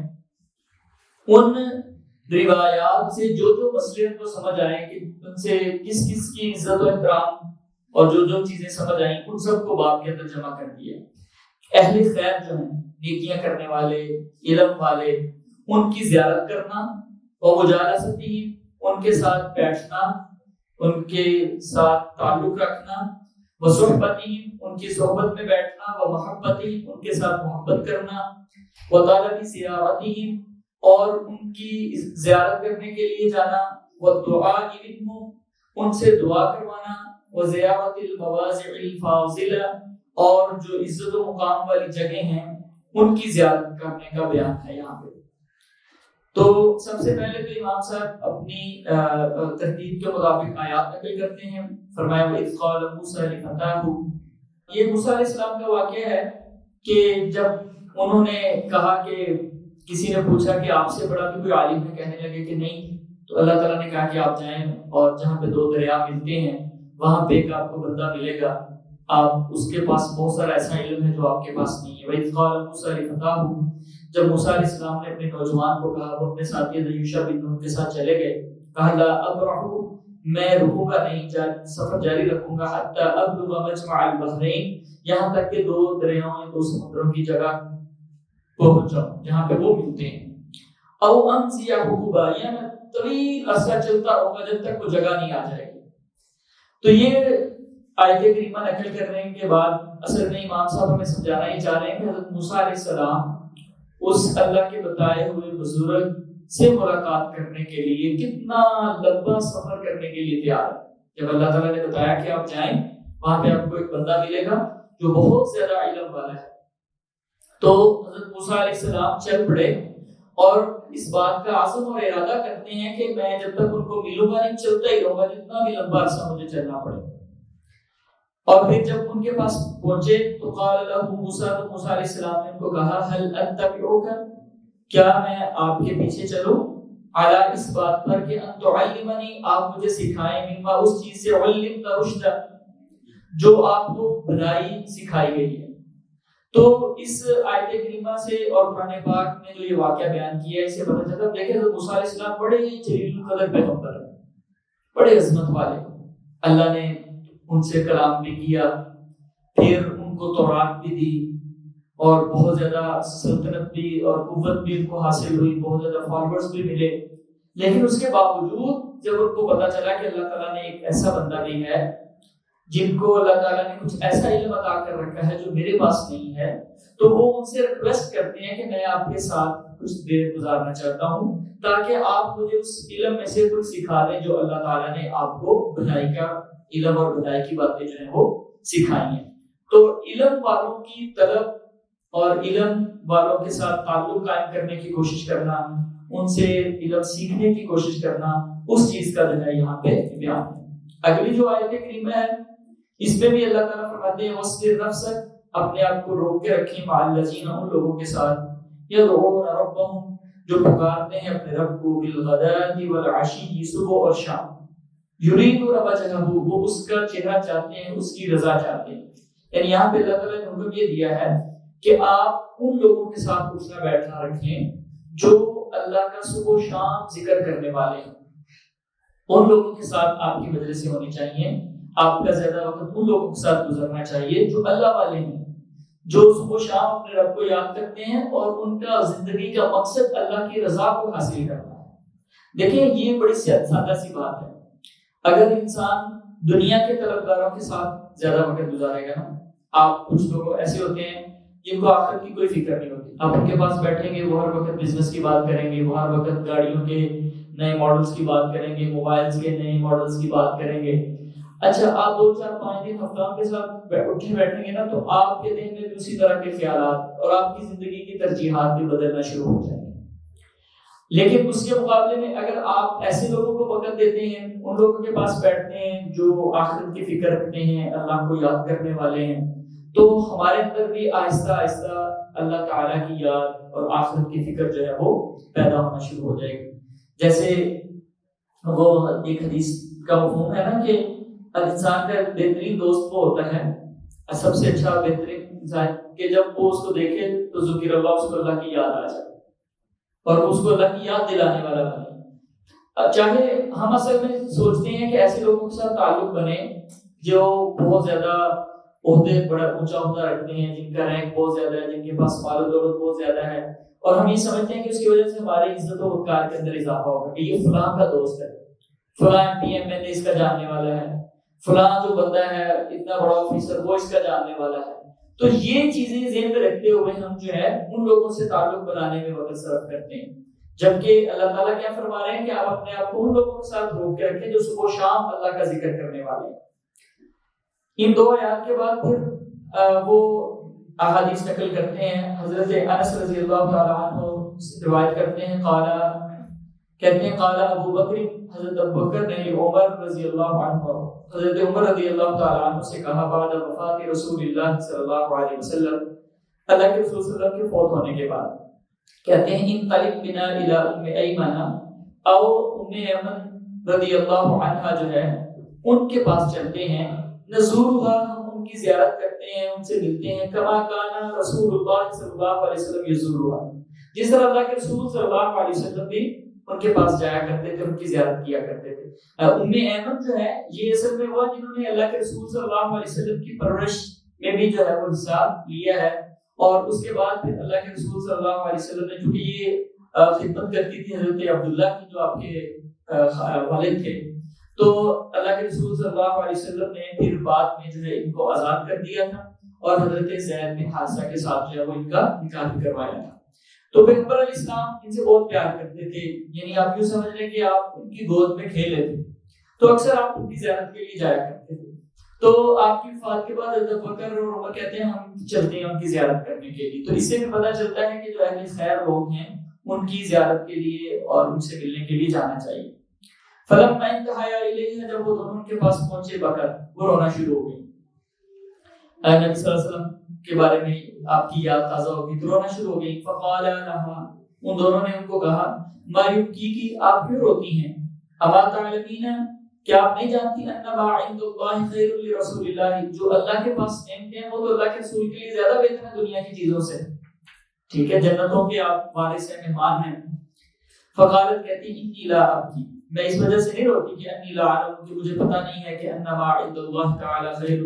A: ان روایات سے جو مسئلے کو سمجھ آئے کہ ان سے کس کس کی عزت و احترام اور جو چیزیں سمجھ آئیں, ان سب کو باب کے اندر جمع کر دیا. اہل خیر جو ہیں, نیکیاں کرنے والے, علم والے, ان کی زیارت کرنا, اور مجالست ہی ان کے ساتھ بیٹھنا, ان کے ساتھ تعلق رکھنا, وصحبتہم ان کی صحبت میں بیٹھنا، ومحبتہم ان کے ساتھ محبت کرنا، وطلب زیارتہم اور ان کی زیارت کرنے کے لیے جانا، والدعاء منہم ان سے دعا کروانا، وزیارت المواضع الفاضلہ اور جو عزت و مقام والی جگہ ہیں ان کی زیارت کرنے کا بیان ہے یہاں پہ۔ تو سب سے پہلے تو امام صاحب اپنی ترتیب کے مطابق آیات نقل کرتے ہیں۔ فرمایا وَإِذْ قَالَ مُوسَىٰ لِفَتَاهُ، یہ موسیٰ علیہ السلام کا واقعہ ہے کہ جب انہوں نے کہا کہ کسی نے پوچھا کہ آپ سے بڑا بھی کوئی عالم ہے، کہنے لگے کہ نہیں، تو اللہ تعالیٰ نے کہا کہ آپ جائیں اور جہاں پہ دو دریا ملتے ہیں وہاں پہ ایک آپ کو بندہ ملے گا، آپ اس کے پاس بہت سارا ایسا علم ہے جو آپ کے پاس نہیں ہے۔ وَإِذْ قَالَ مُوسَىٰ لِفَتَاهُ، جب موسیٰ علیہ السلام نے اپنے نوجوان کو کہا، وہ اپنے ساتھی یوشع بن نون کے ساتھ چلے گئے، کہا لا ابرح، میں رکوں گا نہیں، سفر جاری رکھوں گا، حتی ابلغ مجمع البحرین، یہاں تک کہ دو دریاؤں دو سمندروں کی جگہ پہنچ جاؤں جہاں پہ وہ ملتے ہیں، او امضی حقوبا، یا میں طویل عرصہ چلتا رہوں گا جب تک وہ جگہ نہیں آ جائے گی۔ تو یہ آیت کریمہ نقل کرنے کے بعد اصل میں امام صاحب ہمیں سمجھانا ہی چاہ رہے ہیں کہ حضرت موسیٰ علیہ السلام اس اللہ کے بتائے ہوئے بزرگ سے ملاقات کرنے کے لیے کتنا لمبا سفر کرنے کے لیے تیار ہے۔ جب اللہ تعالیٰ نے بتایا کہ آپ جائیں، وہاں پہ آپ کو ایک بندہ ملے گا جو بہت زیادہ علم والا ہے، تو حضرت موسیٰ علیہ السلام چل پڑے اور اس بات کا عزم اور ارادہ کرتے ہیں کہ میں جب تک ان کو ملوں گا نہیں، چلتا ہی رہوں گا جتنا بھی لمبا عرصہ مجھے چلنا پڑے۔ اور پھر جب ان کے پاس پہنچے تو قال له موسیٰ، تو موسیٰ علیہ السلام نے ان کو کہا هل اتبعک، کیا میں آپ کے پیچھے چلوں، علی اس بات پر کہ ان تعلمنی، آپ مجھے سکھائیں، مما اس چیز سے علمت رشد، جو آپ کو بھلائی سکھائی گئی ہے۔ تو اس آیت کریمہ سے اور قرآن پاک نے جو یہ واقعہ بیان کیا ہے، اسے پتہ چلتا ہے دیکھیں تو موسیٰ علیہ السلام بڑے جلیل القدر پیغمبر ہیں، بڑے عظمت والے، اللہ نے ان سے کلام بھی کیا، پھر ان کو تورات بھی دی اور بہت زیادہ سلطنت بھی اور قوت بھی ان کو حاصل ہوئی، بہت زیادہ فالوورز بھی ملے، لیکن اس کے باوجود جب ان کو پتا چلا کہ اللہ تعالیٰ نے ایک ایسا بندہ بھی ہے جن کو اللہ تعالیٰ نے کچھ ایسا علم عطا کر رکھا ہے جو میرے پاس نہیں ہے، تو وہ ان سے ریکویسٹ کرتے ہیں کہ میں آپ کے ساتھ کچھ دیر گزارنا چاہتا ہوں تاکہ آپ مجھے اس علم میں سے کچھ سکھا دیں جو اللہ تعالیٰ نے آپ کو بھلائی کا علم اور بھلائی کی باتیں جو ہیں وہ سکھائی ہیں۔ تو علم والوں کی طلب اور علم والوں کے ساتھ تعلق قائم کرنے کی کوشش کرنا، ان سے علم سیکھنے کی کوشش کرنا، اس چیز کا جو ہے یہاں پہ بیان ہے۔ اگلی جو آیت کریمہ ہے اس میں بھی اللہ تعالیٰ فرماتے ہیں وَاصْبِرْ نَفْسَكَ، اپنے آپ کو روک کے رکھیں، مع الذین، ان لوگوں کے ساتھ، یدعون ربهم، جو پکارتے ہیں اپنے رب کو، بالغداۃ والعشی، صبح اور شام، یریدون وجہہ، وہ اس کا چہرہ چاہتے ہیں، اس کی رضا چاہتے ہیں۔ یعنی یہاں پہ اللہ تعالیٰ نے حکم یہ دیا ہے کہ آپ ان لوگوں کے ساتھ اٹھنا بیٹھنا رکھیں جو اللہ کا صبح و شام ذکر کرنے والے ہیں، ان لوگوں کے ساتھ آپ کی مجلسیں ہونی چاہیے، آپ کا زیادہ وقت ان لوگوں کے ساتھ گزرنا چاہیے جو اللہ والے ہیں، جو صبح و شام اپنے رب کو یاد کرتے ہیں اور ان کا زندگی کا مقصد اللہ کی رضا کو حاصل کرنا ہے۔ دیکھیں یہ بڑی سادہ سی بات ہے، اگر انسان دنیا کے طلبگاروں کے ساتھ زیادہ وقت گزارے گا نا، آپ کچھ لوگ ایسے ہوتے ہیں جن کو آخرت کی کوئی فکر نہیں ہوتی، آپ ان کے پاس بیٹھیں گے وہ ہر وقت بزنس کی بات کریں گے، وہ ہر وقت گاڑیوں کے نئے ماڈلز کی بات کریں گے، موبائلز کے نئے ماڈلز کی بات کریں گے۔ اچھا آپ 2 4 5 دن ہفتہ کے ساتھ اٹھے بیٹھیں گے نا، تو آپ کے ذہن میں بھی اسی طرح کے خیالات اور آپ کی زندگی کی ترجیحات بھی بدلنا شروع ہو جائیں گے۔ لیکن اس کے مقابلے میں اگر آپ ایسے لوگوں کو وقت دیتے ہیں، ان لوگوں کے پاس بیٹھتے ہیں جو آخرت کی فکر رکھتے ہیں، اللہ کو یاد کرنے والے ہیں، تو ہمارے اندر بھی آہستہ آہستہ اللہ تعالیٰ کی یاد اور آخرت کی فکر جو ہے وہ پیدا ہونا شروع ہو جائے گی۔ جیسے وہ ایک حدیث کا مفہوم ہے نا کہ انسان کا بہترین دوست وہ ہوتا ہے، سب سے اچھا بہترین انسان، کہ جب وہ اس کو دیکھے تو ذکر اللہ، اس کو اللہ کی یاد آ جائے اور اس کو اللہ کی یاد دلانے والا بنے۔ چاہے ہم اصل میں سوچتے ہیں کہ ایسے لوگوں کے ساتھ تعلق بنے جو بہت زیادہ عہدے، بڑا اونچا عہدہ رکھتے ہیں، جن کا رینک بہت زیادہ ہے، جن کے پاس مال و دولت بہت زیادہ ہے، اور ہم یہ سمجھتے ہیں کہ اس کی وجہ سے ہماری عزت و وقار کے اندر اضافہ ہوگا کہ یہ فلاں کا دوست ہے، فلاں M P M L A اس کا جاننے والا ہے، فلاں جو بندہ ہے اتنا بڑا آفیسر وہ اس کا جاننے والا ہے. تو یہ چیزیں ذہن میں رکھتے ہوئے ہم جو ہے ان لوگوں سے تعلق بنانے میں وقت صرف کرتے ہیں، جبکہ اللہ تعالیٰ کیا فرما رہے ہیں کہ آپ اپنے آپ کو ان لوگوں کے ساتھ روک کے رکھیں جو صبح و شام اللہ کا ذکر کرنے والے ہیں. ان دو آیات کے بعد پھر وہ احادیث نقل کرتے ہیں. حضرت انس رضی اللہ تعالیٰ عنہ روایت کرتے ہیں کہتے ہیں قال ابو بکر، حضرت ابو بکر نے عمر رضی اللہ عنہ حضرت عمر رضی اللہ تعالیٰ عنہ سے کہا بعد وفات رسول اللہ صلی اللہ علیہ وسلم، اللہ کے رسول صلی اللہ علیہ وسلم کے فوت ہونے کے بعد، کہتے ہیں انطلق بنا الی ام ایمن، او ام ایمن رضی اللہ عنہا جو ہے ان کے پاس چلتے ہیں، نزورها ہم ان کی زیارت کرتے ہیں، ان سے ملتے ہیں، کما کان رسول اللہ صلی اللہ علیہ وسلم یزورها، جس طرح اللہ کے رسول صلی اللہ علیہ وسلم بھی ان کے پاس جایا کرتے تھے، ان کی زیارت کیا کرتے تھے. ام ایمن جو ہے یہ اصل میں وہ جنہوں نے اللہ کے رسول صلی اللہ علیہ وسلم کی پرورش میں بھی جو ہے وہ حصہ لیا ہے، اور اس کے بعد پھر اللہ کے رسول صلی اللہ علیہ وسلم نے، چونکہ یہ خدمت کرتی تھی حضرت عبداللہ کی جو آپ کے والد تھے، تو اللہ کے رسول صلی اللہ علیہ وسلم نے پھر بعد میں جو ہے ان کو آزاد کر دیا تھا، اور حضرت زید بن حارثہ کے ساتھ جو ہے وہ ان کا نکاح کروایا تھا. تو پیغمبر علیہ السلام ان سے بہت پیار کرتے تھے، یعنی آپ یوں سمجھ لیں کہ آپ ان کی گود میں کھیلے تھے، تو اکثر آپ ان کی زیارت کے لیے جایا کرتے تھے. تو آپ کی وفات کے بعد حضرت بکر اور عمر کہتے ہیں ہم چلتے ہیں ان کی زیارت کرنے کے لیے. تو اس سے بھی پتہ چلتا ہے کہ جو اہل خیر لوگ ہیں ان کی زیارت کے لیے اور ان سے ملنے کے لیے جانا چاہیے. فلما انتہایا الیہ، جب وہ دونوں ان کے پاس پہنچے بکر، وہ رونا شروع ہو گئی. نبی صلی اللہ علیہ وسلم کے بارے میں آپ کی یاد تازہ ہوگی تو رونا شروع ہو گئی. فقال لها، ان دونوں نے ان کو کہا، ما یبکیکی، آپ کیوں روتی ہیں؟ اما تعلمین، کیا آپ نہیں جانتی ان ما عند اللہ خیر لرسول اللہ، جو اللہ کے پاس نعمتیں ہیں وہ تو اللہ کے رسول کے لیے زیادہ بہتر ہیں دنیا کی چیزوں سے. ٹھیک ہے، جنتوں کے آپ وارث ہیں، مہمان ہیں. فقالت، کہتی انی لا ابکی، میں اس وجہ سے نہیں روتی کہ انی لا اعلم، کہ مجھے پتہ نہیں ہے کہ ان ما عند اللہ تعالی خیر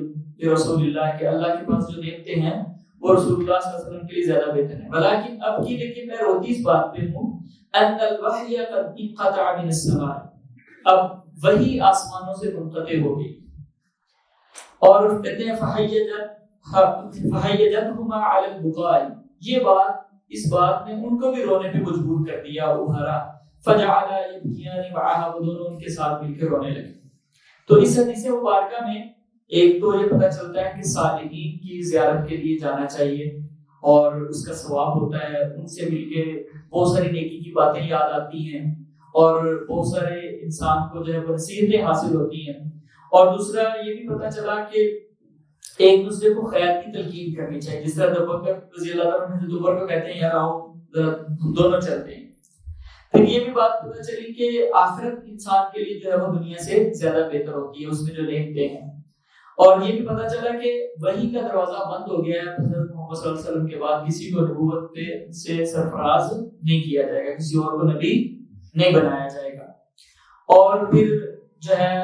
A: رسول اللہ، کہ اللہ کے پاس جو نعمتیں ہیں وہ رسول اللہ صلی اللہ علیہ وسلم کے لیے زیادہ بہتر ہیں. ولیکن اب کی، لیکن میں روتی اس بات پہ ہوں ان الوحی قد انقطع من السماء، اب وحی آسمانوں سے منقطع ہو گئی. اور کہتے ہیں فحیجتہما علی البکاء، یہ بات، اس بات نے ان کو بھی رونے پہ مجبور کر دیا، ابھارا. فجعلا یبکیان معها، وہ دونوں ان کے ساتھ مل کے رونے لگے. تو اس حدیث مبارکہ میں ایک تو یہ پتہ چلتا ہے کہ صالحین کی زیارت کے لیے جانا چاہیے اور اس کا ثواب ہوتا ہے، ان سے مل کے بہت ساری نیکی کی باتیں یاد آتی ہیں اور بہت سارے انسان کو جو ہے وہ نصیحتیں حاصل ہوتی ہیں. اور دوسرا یہ بھی پتہ چلا کہ ایک دوسرے کو خیر کی تلقین کرنی چاہیے، جس طرح ابو بکر رضی اللہ عنہ حضرت عمر کو کہتے ہیں یار آؤ ہم دونوں چلتے ہیں. پھر یہ بھی بات پتہ چلی کہ آخرت انسان کے لیے جو ہے وہ دنیا سے زیادہ بہتر ہوتی ہے، اس میں جو نعمتیں ہیں. اور یہ بھی پتہ چلا کہ وحی کا دروازہ بند ہو گیا ہے، حضرت محمد صلی اللہ علیہ وسلم کے بعد کسی کو نبوت پہ سے سرفراز نہیں کیا جائے گا، کسی اور کو نبی نہیں بنایا جائے گا. اور پھر جو ہے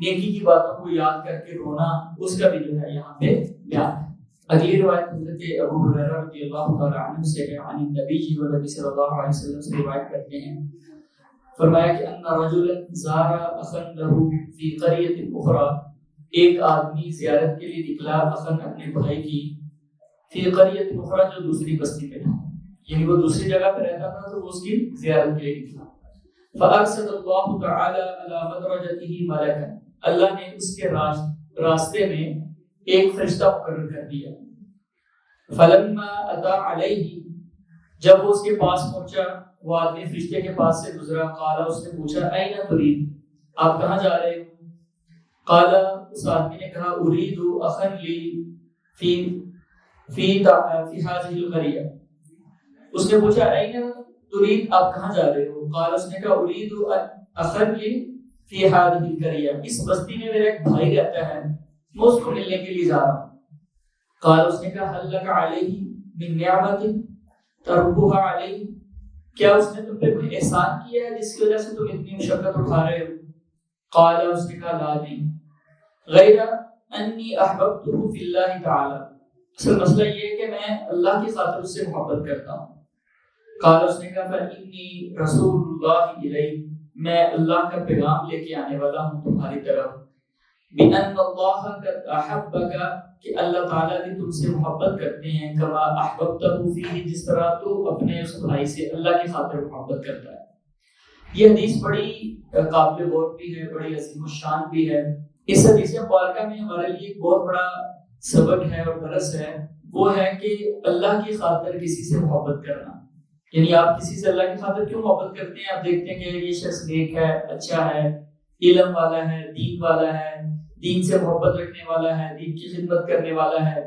A: نیکی کی باتوں کو یاد کر کے رونا، اس کا بھی جو ہے یہاں پہ بیان ہے. اگلی روایت حضرت ابو ہریرہ رضی اللہ تعالی عنہ سے عن النبی و نبی صلی اللہ علیہ وسلم سے روایت کرتے ہیں، فرمایا کہ ان رجلا زار اخا له فی قریۃ اخرى، ایک آدمی زیارت کے لیے نکلا اخن اپنے بھائی کی، فی قریۃ اخرى جو دوسری بستی میں تھا، یعنی وہ دوسری جگہ پہ رہتا تھا تو وہ اس کی زیارت کے لیے نکلا. فارسل اللہ تعالی علی مدرجته ملکا، اللہ نے اس کے راستے میں ایک فرشتہ مقرر کر دیا. فلما اتی علیہ، جب وہ اس کے پاس پہنچا، وہ آدمی فرشتے کے پاس سے گزرا. قال، اس نے پوچھا این ترید، آپ کہاں جا رہے ہو؟ قال، اس آدمی نے کہا اريد اخا لی فی هذه القرية. اس نے پوچھا این ترید، آپ کہاں جا رہے ہو؟ قال، اس نے کہا اريد اخا لی فی هذه القرية، اس بستی میں میرا ایک بھائی رہتا ہے، میں اس کو ملنے کے لیے جا رہا ہوں. قال، اس نے کہا هل لك عليه من نعمة تربها عليه، کیا اس نے تم پہ کوئی احسان کیا ہے جس کی وجہ سے تم اتنی مشقت اٹھا رہے ہو؟ قال، اس نے کہا لا، نہیں، غیر انی احببته فی اللہ تعالی، اصل مسئلہ یہ ہے کہ میں اللہ کی خاطر اس سے محبت کرتا ہوں. قال، اس نے کہا فانی رسول اللہ الیک، میں اللہ کا پیغام لے کے آنے والا ہوں تمہاری طرف. بِأَنَّ اللَّهَ قَدْ أَحَبَّكَ کہ اللہ تعالیٰ بھی تم سے محبت کرتے ہیں، كَمَا أَحْبَبْتَهُ فِيهِ جس طرح تو اپنے اس بھائی سے اللہ کی خاطر محبت کرتا ہے۔ یہ حدیث بڑی قابل غور بھی ہے، بڑی عظیم الشان بھی ہے۔ اس حدیث مبارکہ میں ہمارے لیے ایک بہت بڑا سبق ہے اور درس ہے، وہ ہے کہ اللہ کی خاطر کسی سے محبت کرنا۔ یعنی آپ کسی سے اللہ کی خاطر کیوں محبت کرتے ہیں؟ آپ دیکھتے ہیں کہ یہ شخص نیک ہے، اچھا ہے، علم والا ہے، دین والا ہے، دین سے محبت رکھنے والا ہے، دین کی خدمت کرنے والا ہے،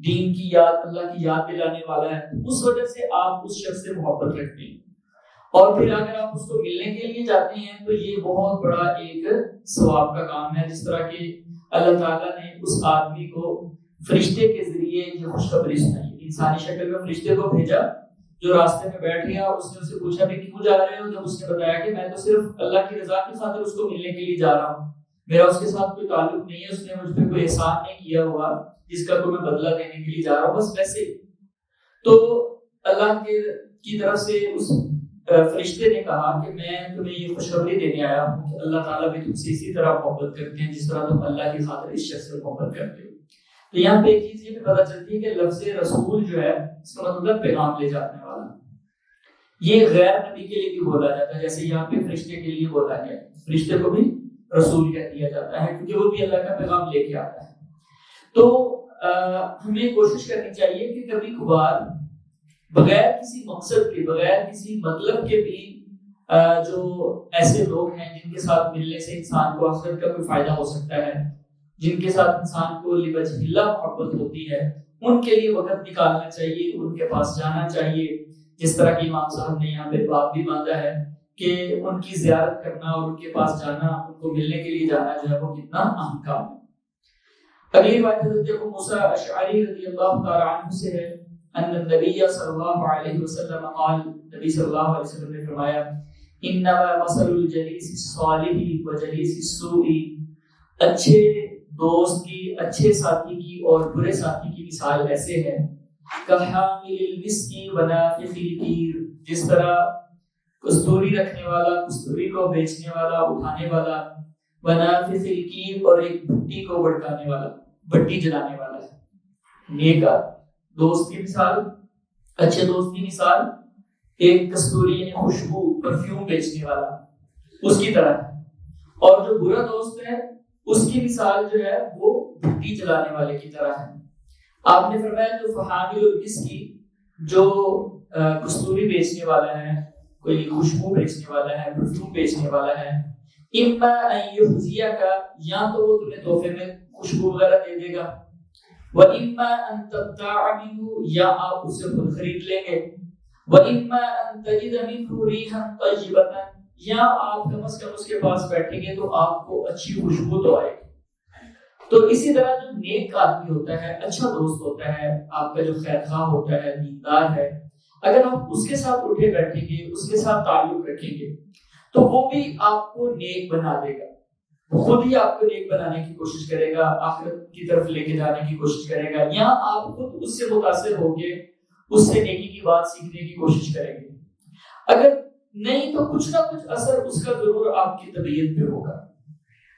A: دین کی یاد، اللہ کی یاد دلانے والا ہے، اس وجہ سے آپ اس شخص سے محبت رکھتے ہیں۔ اور پھر اگر آپ اس کو ملنے کے لیے جاتے ہیں تو یہ بہت بڑا ایک ثواب کا کام ہے، جس طرح کہ اللہ تعالیٰ نے اس آدمی کو فرشتے کے ذریعے یہ خوشخبری سنائی، انسانی شکل میں فرشتے کو بھیجا جو راستے میں بیٹھ گیا، اس نے اسے پوچھا کہ کیوں جا رہے ہو؟ جب اس نے بتایا کہ میں تو صرف اللہ کی رضا کی خاطر اس کو ملنے کے لیے جا رہا ہوں، میرا اس کے ساتھ کوئی تعلق نہیں ہے، اس نے مجھ پہ کوئی احسان نہیں کیا ہوا جس کا کوئی میں بدلہ دینے کے لیے جا رہا ہوں، بس ویسے ہی۔ تو اللہ کی طرف سے اس فرشتے نے کہا کہ میں تمہیں یہ خوشخبری دینے آیا ہوں کہ اللہ تعالیٰ بھی تم سے اسی طرح محبت کرتے ہیں جس طرح تم اللہ کی خاطر اس شخص سے محبت کرتے ہو۔ تو یہاں پہ ایک چیز یہ بھی پتہ چلتی ہے کہ لفظ رسول جو ہے اس کا مطلب پیغام لے جانے والا، یہ غیر نبی کے لیے بھی بولا جاتا ہے، جیسے یہاں پہ فرشتے کے لیے بولا گیا ہے، فرشتے کو بھی رسول کہہ دیا جاتا ہے کیونکہ وہ بھی اللہ کا پیغام لے کے آتا ہے۔ تو ہمیں کوشش کرنی چاہیے کہ کبھی کبھار بغیر کسی مقصد کے، بغیر کسی مطلب کے بھی جو ایسے لوگ ہیں جن کے ساتھ ملنے سے انسان کو آخرت کا کوئی فائدہ ہو سکتا ہے، جن کے ساتھ انسان کو لوجہ اللہ محبت ہوتی ہے، ان کے لیے وقت نکالنا چاہیے، ان کے پاس جانا چاہیے۔ جس طرح کہ امام صاحب نے یہاں پہ باب بھی باندھا ہے کہ ان کی زیارت کرنا اور ان کے پاس جانا، ان کو ملنے کے لیے جانا جو ہے وہ کتنا اہم کام ہے۔ اگلی بات حضرت ابو موسیٰ اشعری رضی اللہ تعالی عنہ سے ہے ان النبی صلی اللہ علیہ وسلم قال، نبی صلی اللہ علیہ وسلم نے فرمایا انما مثل الجلیس الصالح وجلیس السوء، اچھے دوست کی، اچھے ساتھی کی اور برے ساتھی کی مثال ایسے ہے کحامل المسک ونافخ الکیر، جس طرح کستوری رکھنے والا، کستوری کو بیچنے والا، اٹھانے والا، ونافخ الکیر اور ایک بھٹی کو بھڑکانے والا، بھٹی جلانے والا ہے۔ نیک دوست کی مثال، اچھے دوست کی مثال ایک کستوری یعنی خوشبو، پرفیوم بیچنے والا اس کی طرح ہے، اور جو برا دوست ہے اس کی مثال جو ہے وہ بھٹی جلانے والے کی طرح ہے۔ آپ نے فرمایا جو فحامل المسکی، جو کستوری بیچنے والا ہے، کوئی خوشبو بیچنے والا ہے، پرفیوم بیچنے والا ہے، اما ان یحزیک، یا تو وہ تمہیں تحفے میں خوشبو وغیرہ دے دے گا، وَإِمَّا أَن تَبْتَاعَ مِنْهُ، یا آپ اسے خود خرید لیں گے، وَإِمَّا أَن تَجِدَ مِنْهُ رِيحًا طَيِّبَةً، یا آپ کم از کم اس کے پاس بیٹھیں گے تو آپ کو اچھی خوشبو تو آئے گی۔ تو اسی طرح جو نیک آدمی ہوتا ہے، اچھا دوست ہوتا ہے، آپ کا جو خیر خواہ ہوتا ہے، دیندار ہے، اگر آپ اس کے ساتھ اٹھے بیٹھیں گے، اس کے ساتھ تعلق رکھیں گے تو وہ بھی آپ کو نیک بنا دے گا، خود ہی آپ کو نیک بنانے کی کوشش کرے گا، آخرت کی طرف لے کے جانے کی کوشش کرے گا، یا آپ خود اس سے متاثر ہو کے اس سے نیکی کی بات سیکھنے کی کوشش کریں گے۔ اگر نہیں تو کچھ نہ کچھ اثر اس کا ضرور آپ کی طبیعت پہ ہوگا۔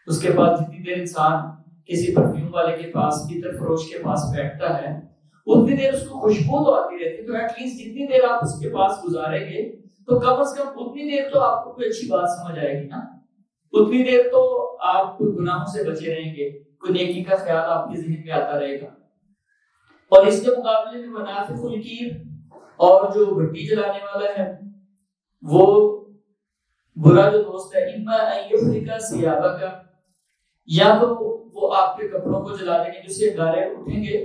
A: اس کے پاس جتنی دیر انسان کسی پرفیوم والے کے پاس، عطر فروش کے پاس بیٹھتا ہے، اتنی دیر اس کو خوشبو تو آتی رہتی ہے، تو ایٹ لیسٹ جتنی دیر آپ اس کے پاس گزاریں گے تو کم از کم اتنی دیر تو آپ کو کوئی اچھی بات سمجھ آئے گی نا، اتنی دیر تو آپ کوئی گناہوں سے بچے رہیں گے، کوئی نیکی کا خیال آپ کے ذہن میں آتا رہے گا۔ اور اس کے مقابلے میں منافق الکیر، اور جو بھٹی جلانے والا ہے، وہ برا جو دوست ہے، اما ان یحرق ثیابک، یا تو وہ آپ کے کپڑوں کو جلا دیں گے، جس سے انگارے اٹھیں گے،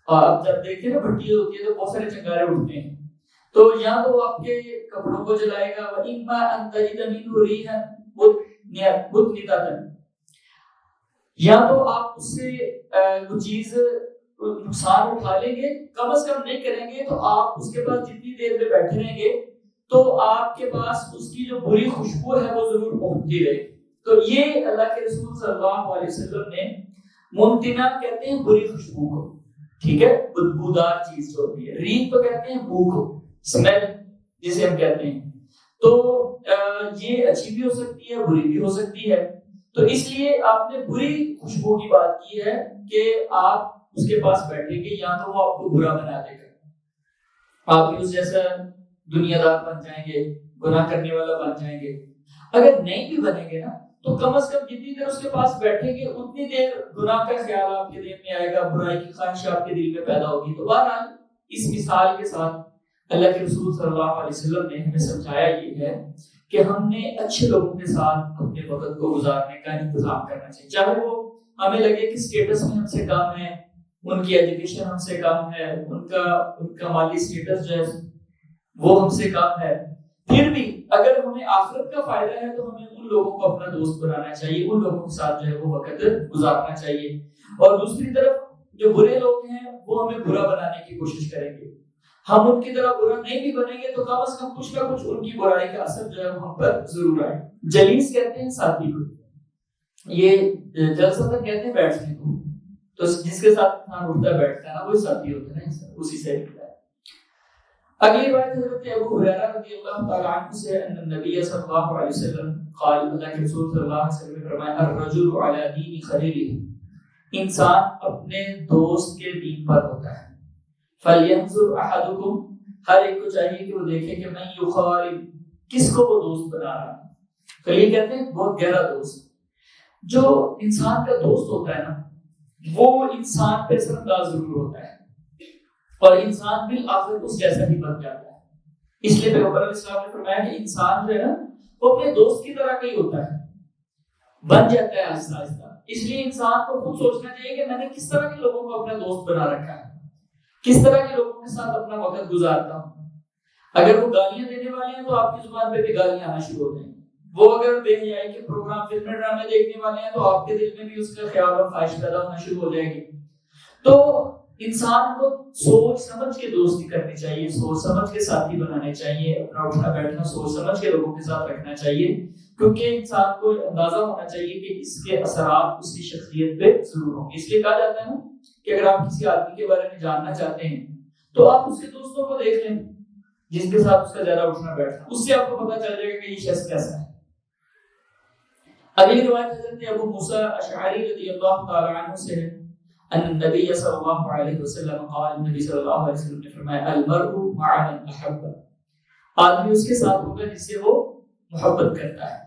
A: اور اب جب دیکھتے ہیں نا بھٹی ہوتی ہے تو بہت سارے چنگارے اٹھتے ہیں، تو یا تو وہ آپ کے کپڑوں کو جلائے گا، واما ان تجد منه ریحا مطلقۃ، یا تو آپ اس سے وہ چیز نقصان اٹھا لیں گے، کم از کم نہیں کریں گے تو آپ اس کے پاس جتنی دیر میں بیٹھے رہیں گے تو آپ کے پاس اس کی جو بری خوشبو ہے وہ ضرور پہنچتی رہے گی۔ تو یہ اللہ کے رسول صلی اللہ علیہ وسلم نے ممتنع کہتے ہیں بری خوشبو کو، ٹھیک ہے، بدبودار چیز جو ہوتی ہے، ریح تو کہتے ہیں بو کو، اسمیل جسے ہم کہتے ہیں، تو یہ اچھی بھی ہو سکتی ہے، بری بھی ہو سکتی ہے۔ تو اس لیے آپ نے بری خوشبو کی بات کی ہے کہ آپ اس کے پاس بیٹھیں گے یا تو وہ آپ کو برا بنا دے گا، آپ بھی اس جیسا دنیا دار بن جائیں گے، گناہ کرنے والا بن جائیں گے۔ اگر نہیں بھی بنیں گے نا تو کم از کم جتنی دیر اس کے پاس بیٹھیں گے اتنی دیر گناہ کا خیال آپ کے دل میں آئے گا، برائی کی خواہش آپ کے دل میں پیدا ہوگی۔ تو بہرحال اس مثال کے ساتھ اللہ کے رسول صلی اللہ علیہ وسلم نے ہمیں سمجھایا یہ ہے کہ ہم نے اچھے لوگوں کے ساتھ اپنے وقت کو گزارنے کا انتظام کرنا چاہیے، چاہے وہ ہمیں لگے کہ سٹیٹس میں ہم سے کم ہے، ان کی ایجوکیشن ہم سے کم ہے، ان کا مالی سٹیٹس جو ہے وہ ہم سے کم ہے، پھر بھی اگر ہمیں آخرت کا فائدہ ہے تو ہمیں ان لوگوں کو اپنا دوست بنانا چاہیے، ان لوگوں کے ساتھ جو ہے وہ وقت گزارنا چاہیے۔ اور دوسری طرف جو برے لوگ ہیں وہ ہمیں برا بنانے کی کوشش کریں گے، ہم ان کی طرح برا نہیں بھی بنیں گے تو کم از کم کچھ نہ کچھ ان کی برائی کا اثر جو ہے ہم پر ضرور آئے۔ جلیس کہتے ہیں ساتھی کو، یہ جلسہ تک کہتے ہیں بیٹھنے کو، تو جس کے ساتھ انسان اٹھتا بیٹھتا ہے نا وہی ساتھی ہوتا ہے نا، اسی سے نکلا ہے۔ اگلی بات حضرت ابو ہریرہ رضی اللہ تعالی عنہ سے ان النبی صلی اللہ علیہ وسلم قال، اللہ کے رسول صلی اللہ علیہ وسلم نے فرمایا الرجل علی دین خلیلہ، انسان اپنے دوست کے دین پر ہوتا ہے۔ فلینظر احدکم، ہر ایک کو چاہیے کہ وہ دیکھے کہ من یخالل، کس کو وہ دوست بنا رہا ہے۔ خلیل کہتے ہیں بہت گہرا دوست۔ جو انسان کا دوست ہوتا ہے نا وہ انسان پہ اثر انداز ضرور ہوتا ہے اور انسان بالآخر اس جیسا ہی بن جاتا ہے۔ اس لیے پیغمبر علیہ السلام نے فرمایا کہ انسان جو ہے نا وہ اپنے دوست کی طرح کا ہی ہوتا ہے، بن جاتا ہے آہستہ آہستہ۔ اس لیے انسان کو خود سوچنا چاہیے کہ میں نے کس طرح کے لوگوں کو اپنا دوست بنا رکھا ہے، کس طرح کے لوگوں کے ساتھ اپنا وقت گزارتا ہوں۔ اگر وہ گالیاں دینے والے ہیں تو آپ کی زبان پہ بھی گالیاں آنا شروع ہو جائیں گی، وہ اگر بے حیائی کے پروگرام فلمیں ڈرامے دیکھنے والے ہیں تو آپ کے دل میں بھی اس کا خیال اور خواہش پیدا ہونا شروع ہو جائے گی۔ تو انسان کو سوچ سمجھ کے دوستی کرنی چاہیے، سوچ سمجھ کے ساتھی بنانے چاہیے، اپنا اٹھنا بیٹھنا سوچ سمجھ کے لوگوں کے ساتھ رکھنا چاہیے، کیونکہ انسان کو اندازہ ہونا چاہیے کہ اس کے اثرات اس کی شخصیت پہ ضرور ہوں گے۔ اس لیے کہا جاتا ہے نا کہ اگر آپ کسی آدمی کے بارے میں جاننا چاہتے ہیں تو آپ اس کے دوستوں کو دیکھ لیں، جس کے ساتھ اس کا زیادہ اٹھنا بیٹھنا، اس سے آپ کو پتہ چل جائے گا کہ یہ شخص کیسا ہے۔ اگلی روایت حضرت ابو موسیٰ اشعری رضی اللہ تعالی عنہ سے ہے ان النبی صلی اللہ علیہ وسلم قال، نبی صلی اللہ علیہ وسلم نے فرمایا المرء مع من احب، آدمی اس کے ساتھ ہوگا جس سے وہ محبت کرتا ہے۔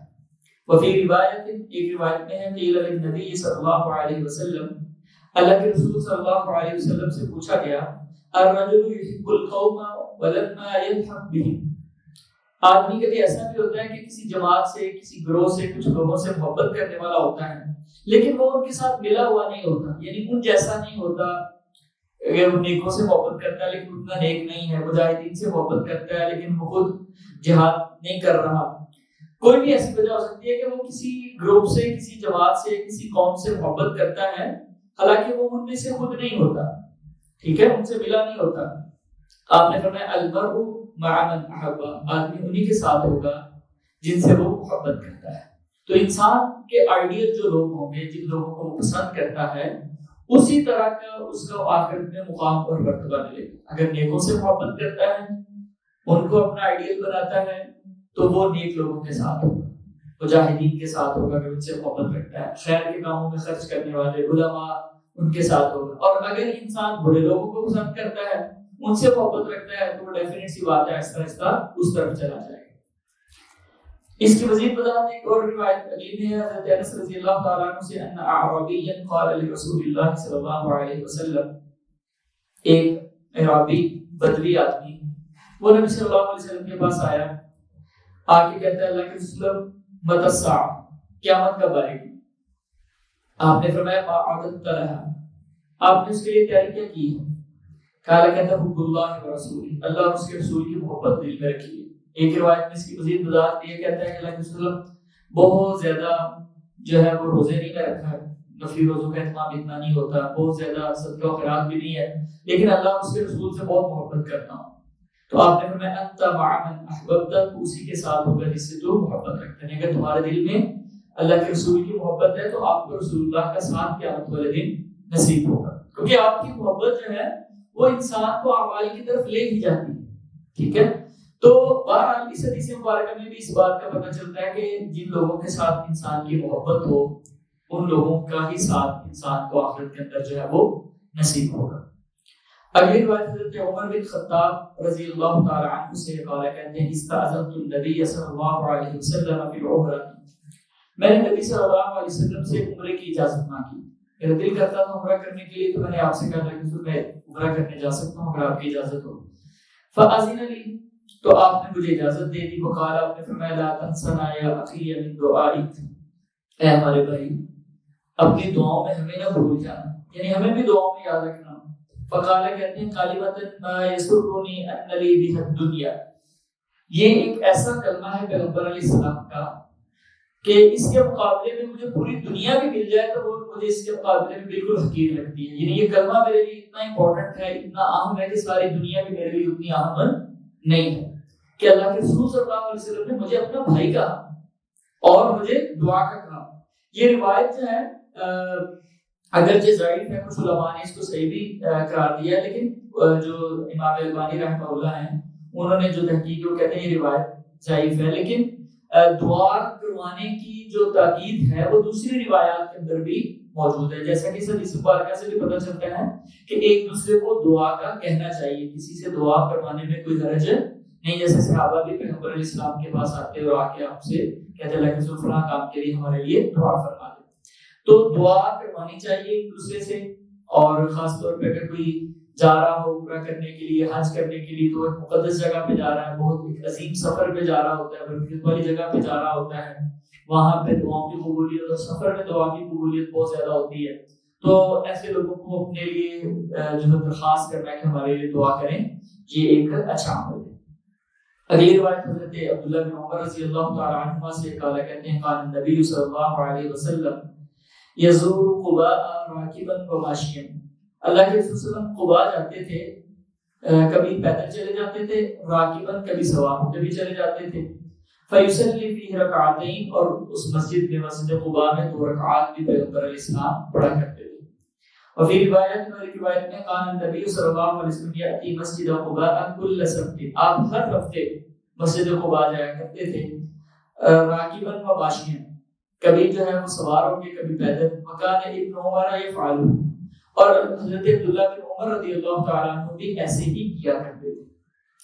A: وفی روایت، ایک روایت میں ہے قیل للنبی صلی اللہ علیہ وسلم، اللہ کے رسول صلی اللہ علیہ وسلم سے پوچھا گیا الرجل يحب القوم ولما يلحق بهم، آدمی کبھی ایسا بھی ہوتا ہے کہ کسی جماعت سے، کسی گروہ سے، کچھ لوگوں سے محبت کرنے والا ہوتا ہے لیکن وہ ان کے ساتھ ملا ہوا نہیں ہوتا، یعنی ان جیسا نہیں ہوتا۔ اگر وہ نیکوں سے محبت کرتا ہے لیکن اتنا نیک نہیں ہے، مجاہدین سے محبت کرتا ہے لیکن وہ خود جہاد نہیں کر رہا، کوئی بھی ایسی وجہ ہو سکتی ہے کہ وہ کسی گروپ سے، کسی جماعت سے، کسی قوم سے محبت کرتا ہے حالانکہ وہ ان میں سے خود نہیں ہوتا، ٹھیک ہے، ان سے ملا نہیں ہوتا۔ آپ نے فرمایا المرء مع من احب، آدمی انہی کے ساتھ ہوگا جن سے وہ محبت کرتا ہے۔ تو انسان کے آئیڈیل جو لوگ ہوں گے، جن لوگوں کو وہ پسند کرتا ہے، اسی طرح کا اس کا آخرت میں مقام اور مرتبہ ملے گا۔ اگر نیکوں سے محبت کرتا ہے، ان کو اپنا آئیڈیل بناتا ہے، تو وہ نیک لوگوں کے ساتھ ہوگا، مجاہدین کے ساتھ ہوگا اگر ان سے محبت رکھتا ہے، خیر کے کاموں میں خرچ کرنے والے علماء ان کے ساتھ ہوگا۔ اور اگر انسان برے لوگوں کو پسند کرتا ہے، ان سے محبت رکھتا ہے، تو وہ ڈیفینیٹ سی بات ہے آہستہ آہستہ اس طرف چلا جائے گا۔ اس کی مزید وضاحت ایک اور روایت علی میں ہے حضرت انس رضی اللہ تعالیٰ عنہ سے ان اعرابیا قال لرسول اللہ صلی اللہ علیہ وسلم، ایک اعرابی بدوی آدمی وہ نبی صلی اللہ علیہ وسلم کے پاس آیا، آ کے کہتا ہے اللہ کے رسول متی الساعہ، قیامت کب آئے گی؟ آپ نے فرمایا ما اعددت لها، آپ نے اس کے لیے تیاری کیا کی ہے؟ کہا کہتا حب اللہ و رسول، اللہ اور اس کے رسول کی محبت دل میں رکھی ہے۔ ایک روایت میں اس کی مزید وضاحت یہ کہتا ہے کہ اللہ کے رسول بہت زیادہ جو ہے وہ روزے نہیں میں رکھا ہے، نفلی روزوں کا اہتمام اتنا نہیں ہوتا، بہت زیادہ صدقہ و خیرات بھی نہیں ہے، لیکن اللہ اور اس کے رسول سے بہت محبت کرتا ہوں۔ تو آپ نے فرمایا انت مع من احببت، اسی کے ساتھ ہوگا جس سے تو محبت رکھتے ہیں۔ اگر تمہارے دل میں اللہ کے رسول کی محبت ہے تو آپ کو رسول اللہ کا ساتھ قیامت والے دن نصیب ہوگا، کیونکہ آپ کی محبت جو ہے وہ انسان کو اعمال کی طرف لے ہی جاتی ہے، ٹھیک ہے۔ تو بہرحال اس حدیث مبارکہ میں بھی اس بات کا پتہ چلتا ہے کہ جن لوگوں کے ساتھ انسان کی محبت ہو ان لوگوں کا ہی ساتھ انسان کو آخرت کے اندر جو ہے وہ نصیب ہوگا۔ اگلی روایت حضرت عمر بن خطاب رضی اللہ تعالی عنہ سے قال کہتے ہیں استاذنت النبی صلی اللہ علیہ وسلم فی العمرہ، میں نے نبی صلی اللہ علیہ وسلم سے عمرے کی اجازت مانگی، میرا دل کرتا تھا عمرہ کرنے کے لیے، تو میں نے آپ سے کہا تھا کہ میں عمرہ کرنے جا سکتا ہوں اگر آپ کی اجازت ہو۔ فاذن لی، تو آپ نے مجھے اجازت دے دی۔ وقال، آپ نے فرمایا لا تنسنا یا اخی من دعائک، اے ہمارے بھائی اپنی دعاؤں میں ہمیں نہ بھول جانا، یعنی ہمیں بھی دعاؤں میں یاد رکھنا۔ فقال، کہتے ہیں کلمۃ ما یسرنی ان لی بها الدنیا، یہ ایک ایسا کلمہ ہے پیغمبر علیہ السلام کا کہ اس کے مقابلے میں مجھے پوری دنیا بھی مل جائے تو وہ مجھے اس کے مقابلے میں بالکل حقیر لگتی ہے، یعنی یہ کلمہ میرے لیے اتنا امپورٹنٹ ہے، اتنا اہم ہے کہ ساری دنیا بھی میرے لیے اتنی اہم نہیں ہے کہ اللہ کے رسول صلی اللہ علیہ وسلم نے مجھے اپنا بھائی کہا اور مجھے دعا کا کہا۔ یہ روایت جو ہے اگرچہ ضعیف ہے، کچھ علماء نے اس کو صحیح بھی قرار دیا ہے، لیکن جو امام البانی رحمہ اللہ ہیں انہوں نے جو تحقیق وہ کہتے ہیں یہ روایت ضعیف ہے، لیکن دعا کروانے کی جو تاکید ہے وہ دوسری روایات کے اندر بھی موجود ہے، جیسا کہ اس حدیث مبارکہ سے بھی پتہ چلتا ہے کہ ایک دوسرے کو دعا کا کہنا چاہیے، کسی سے دعا کروانے میں کوئی حرج نہیں، جیسے صحابہ بھی پیغمبر علیہ السلام کے پاس آتے اور آ کے آپ سے کہتے اللہ کے رسول فلاں کام کے لیے ہمارے لیے دعا فرما دیں، تو دعا کروانی چاہیے ایک دوسرے سے۔ اور خاص طور پہ اگر کوئی جا رہا ہو عمرہ کرنے کے لیے، حج کرنے کے لیے، تو ایک مقدس جگہ پہ جا رہا ہے، بہت ایک عظیم سفر پہ جا رہا ہوتا ہے، برکت والی جگہ پہ جا رہا ہوتا ہے، وہاں پہ دعاؤں کی قبولیت اور سفر میں دعا کی قبولیت بہت زیادہ ہوتی ہے، تو ایسے لوگوں کو اپنے لیے جو درخواست کرنا ہے کہ ہمارے لیے دعا کریں، یہ ایک اچھا عمل ہے۔ اگلی روایت حضرت عبداللہ بن عمر رضی اللہ تعالی عنہما سے قال کہتے ہیں قال النبی صلی اللہ علیہ وسلم یزور قباء راکبا وماشیا، اللہ کے رسول صلی اللہ علیہ وسلم قباء جاتے تھے، کبھی پیدل چلے جاتے تھے، راکبا کبھی سوار ہو کے بھی چلے جاتے تھے، فیصلی فیہ رکعتین، اور اس مسجد میں مسجد قباء میں 2 رکعات بھی پیغمبر علیہ السلام پڑھا کرتے تھے۔ وفي روایت میں کان النبی صلی اللہ علیہ وسلم یاتی مسجد قباء کل سبت، آپ ہر ہفتے مسجد قباء جایا کرتے تھے، راکبا وماشیا، کبھی جو ہے وہ سوار ہو کے کبھی پیدل، وکان ابن عمر یفعل، اور حضرت عبداللہ بن عمر رضی اللہ تعالیٰ عنہ بھی ایسے ہی کیا کرتے تھے۔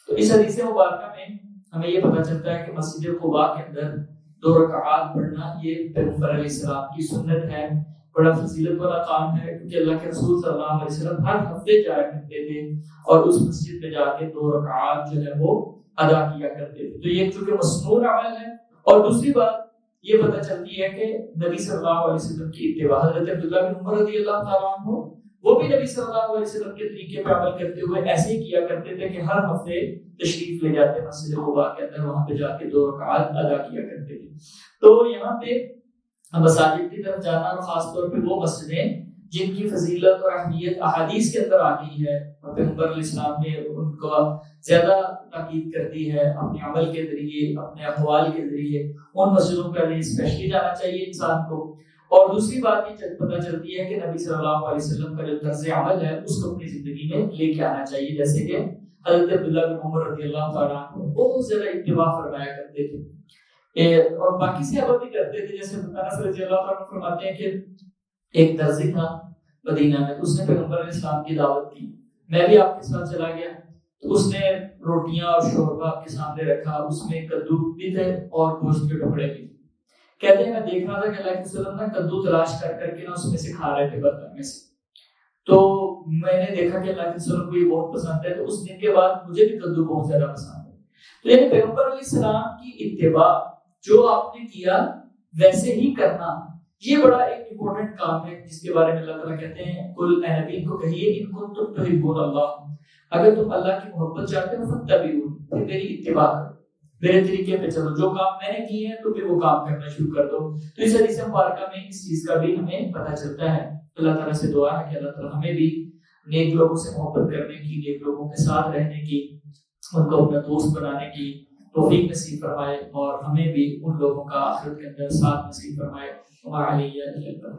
A: تو اس حدیث مبارکہ میں ہمیں یہ پتہ چلتا ہے کہ مسجد قباء کے اندر 2 رکعات پڑھنا یہ پیغمبر علیہ السلام کی سنت ہے، بڑا فضیلت والا کام ہے، کیونکہ اللہ کے رسول صلی اللہ علیہ وسلم ہر ہفتے جایا کرتے تھے اور اس مسجد میں جا کے 2 رکعات جو ہے وہ ادا کیا کرتے تھے، تو یہ چونکہ مسنون عمل ہے۔ اور دوسری بات یہ پتہ چلتی ہے کہ نبی صلی اللہ علیہ وسلم کی اتباع، حضرت عبداللہ بن عمر رضی اللہ تعالیٰ عنہ وہ بھی نبی صلی اللہ علیہ وسلم کے طریقے پہ عمل کرتے ہوئے ایسے ہی کیا کرتے تھے کہ ہر ہفتے تشریف لے جاتے مسجد قباء کے اندر، وہاں پہ جا کے 2 رکعات ادا کیا کرتے تھے۔ تو یہاں پہ مساجد کی طرف جانا، اور خاص طور پہ وہ مسجدیں جن کی فضیلت اور اہمیت احادیث کے اندر آ گئی ہے، پیغمبر علیہ السلام نے ان کو زیادہ تاکید کرتی ہے اپنے عمل کے ذریعے، اپنے اقوال کے ذریعے، ان مسجدوں کے لیے اسپیشلی جانا چاہیے انسان کو۔ اور دوسری بات یہ پتہ چلتی ہے کہ نبی صلی اللہ علیہ وسلم کا جو طرز عمل ہے اس کو اپنی زندگی میں لے کے آنا چاہیے، جیسے کہ حضرت عبداللہ بن عمر رضی اللہ تعالیٰ عنہ بہت زیادہ اتباع فرمایا کرتے تھے، اور باقی صحابہ بھی کرتے تھے، جیسے انس رضی اللہ تعالیٰ عنہ فرماتے ہیں کہ ایک درزی تھا مدینہ میں، اس نے پیغمبر علیہ السلام کی دعوت کی، میں بھی آپ کے ساتھ چلا گیا، تو اس نے روٹیاں اور شوربہ آپ کے سامنے رکھا، اس میں کدو بھی تھے اور گوشت کے ٹکڑے بھی، کہتے ہیں میں دیکھ رہا تھا کہ اللہ کے وسلم نا کدو تلاش کر کر کے نا اس میں سے کھا رہے تھے برتن میں سے، تو میں نے دیکھا کہ اللہ کے وسلم کو یہ بہت پسند ہے، تو اس دن کے بعد مجھے بھی کدو بہت زیادہ پسند ہے۔ تو یعنی پیغمبر علیہ السلام کی اتباع، جو آپ نے کیا ویسے ہی کرنا، یہ بڑا ایک امپورٹنٹ کام ہے جس کے بارے میں اللہ تعالیٰ کہتے ہیں قل اے نبی کو کہیے ان کنتم تحبون اللہ، اگر تم اللہ کی محبت چاہتے ہو فاتبعون، پھر میری اتباع کرو، میرے طریقے پہ چلو، جو کام میں نے کیے ہیں تو پھر وہ کام کرنا شروع کر دو۔ تو اس حدیث مبارکہ میں اس چیز کا بھی ہمیں پتہ چلتا ہے۔ اللہ تعالیٰ سے دعا ہے کہ اللہ تعالیٰ ہمیں بھی نیک لوگوں سے محبت کرنے کی، نیک لوگوں کے ساتھ رہنے کی، ان کو اپنا دوست بنانے کی توفیق نصیب فرمائے، اور ہمیں بھی ان لوگوں کا آخرت کے اندر ساتھ نصیب فرمائے۔ وما علیہ الا البلاغ۔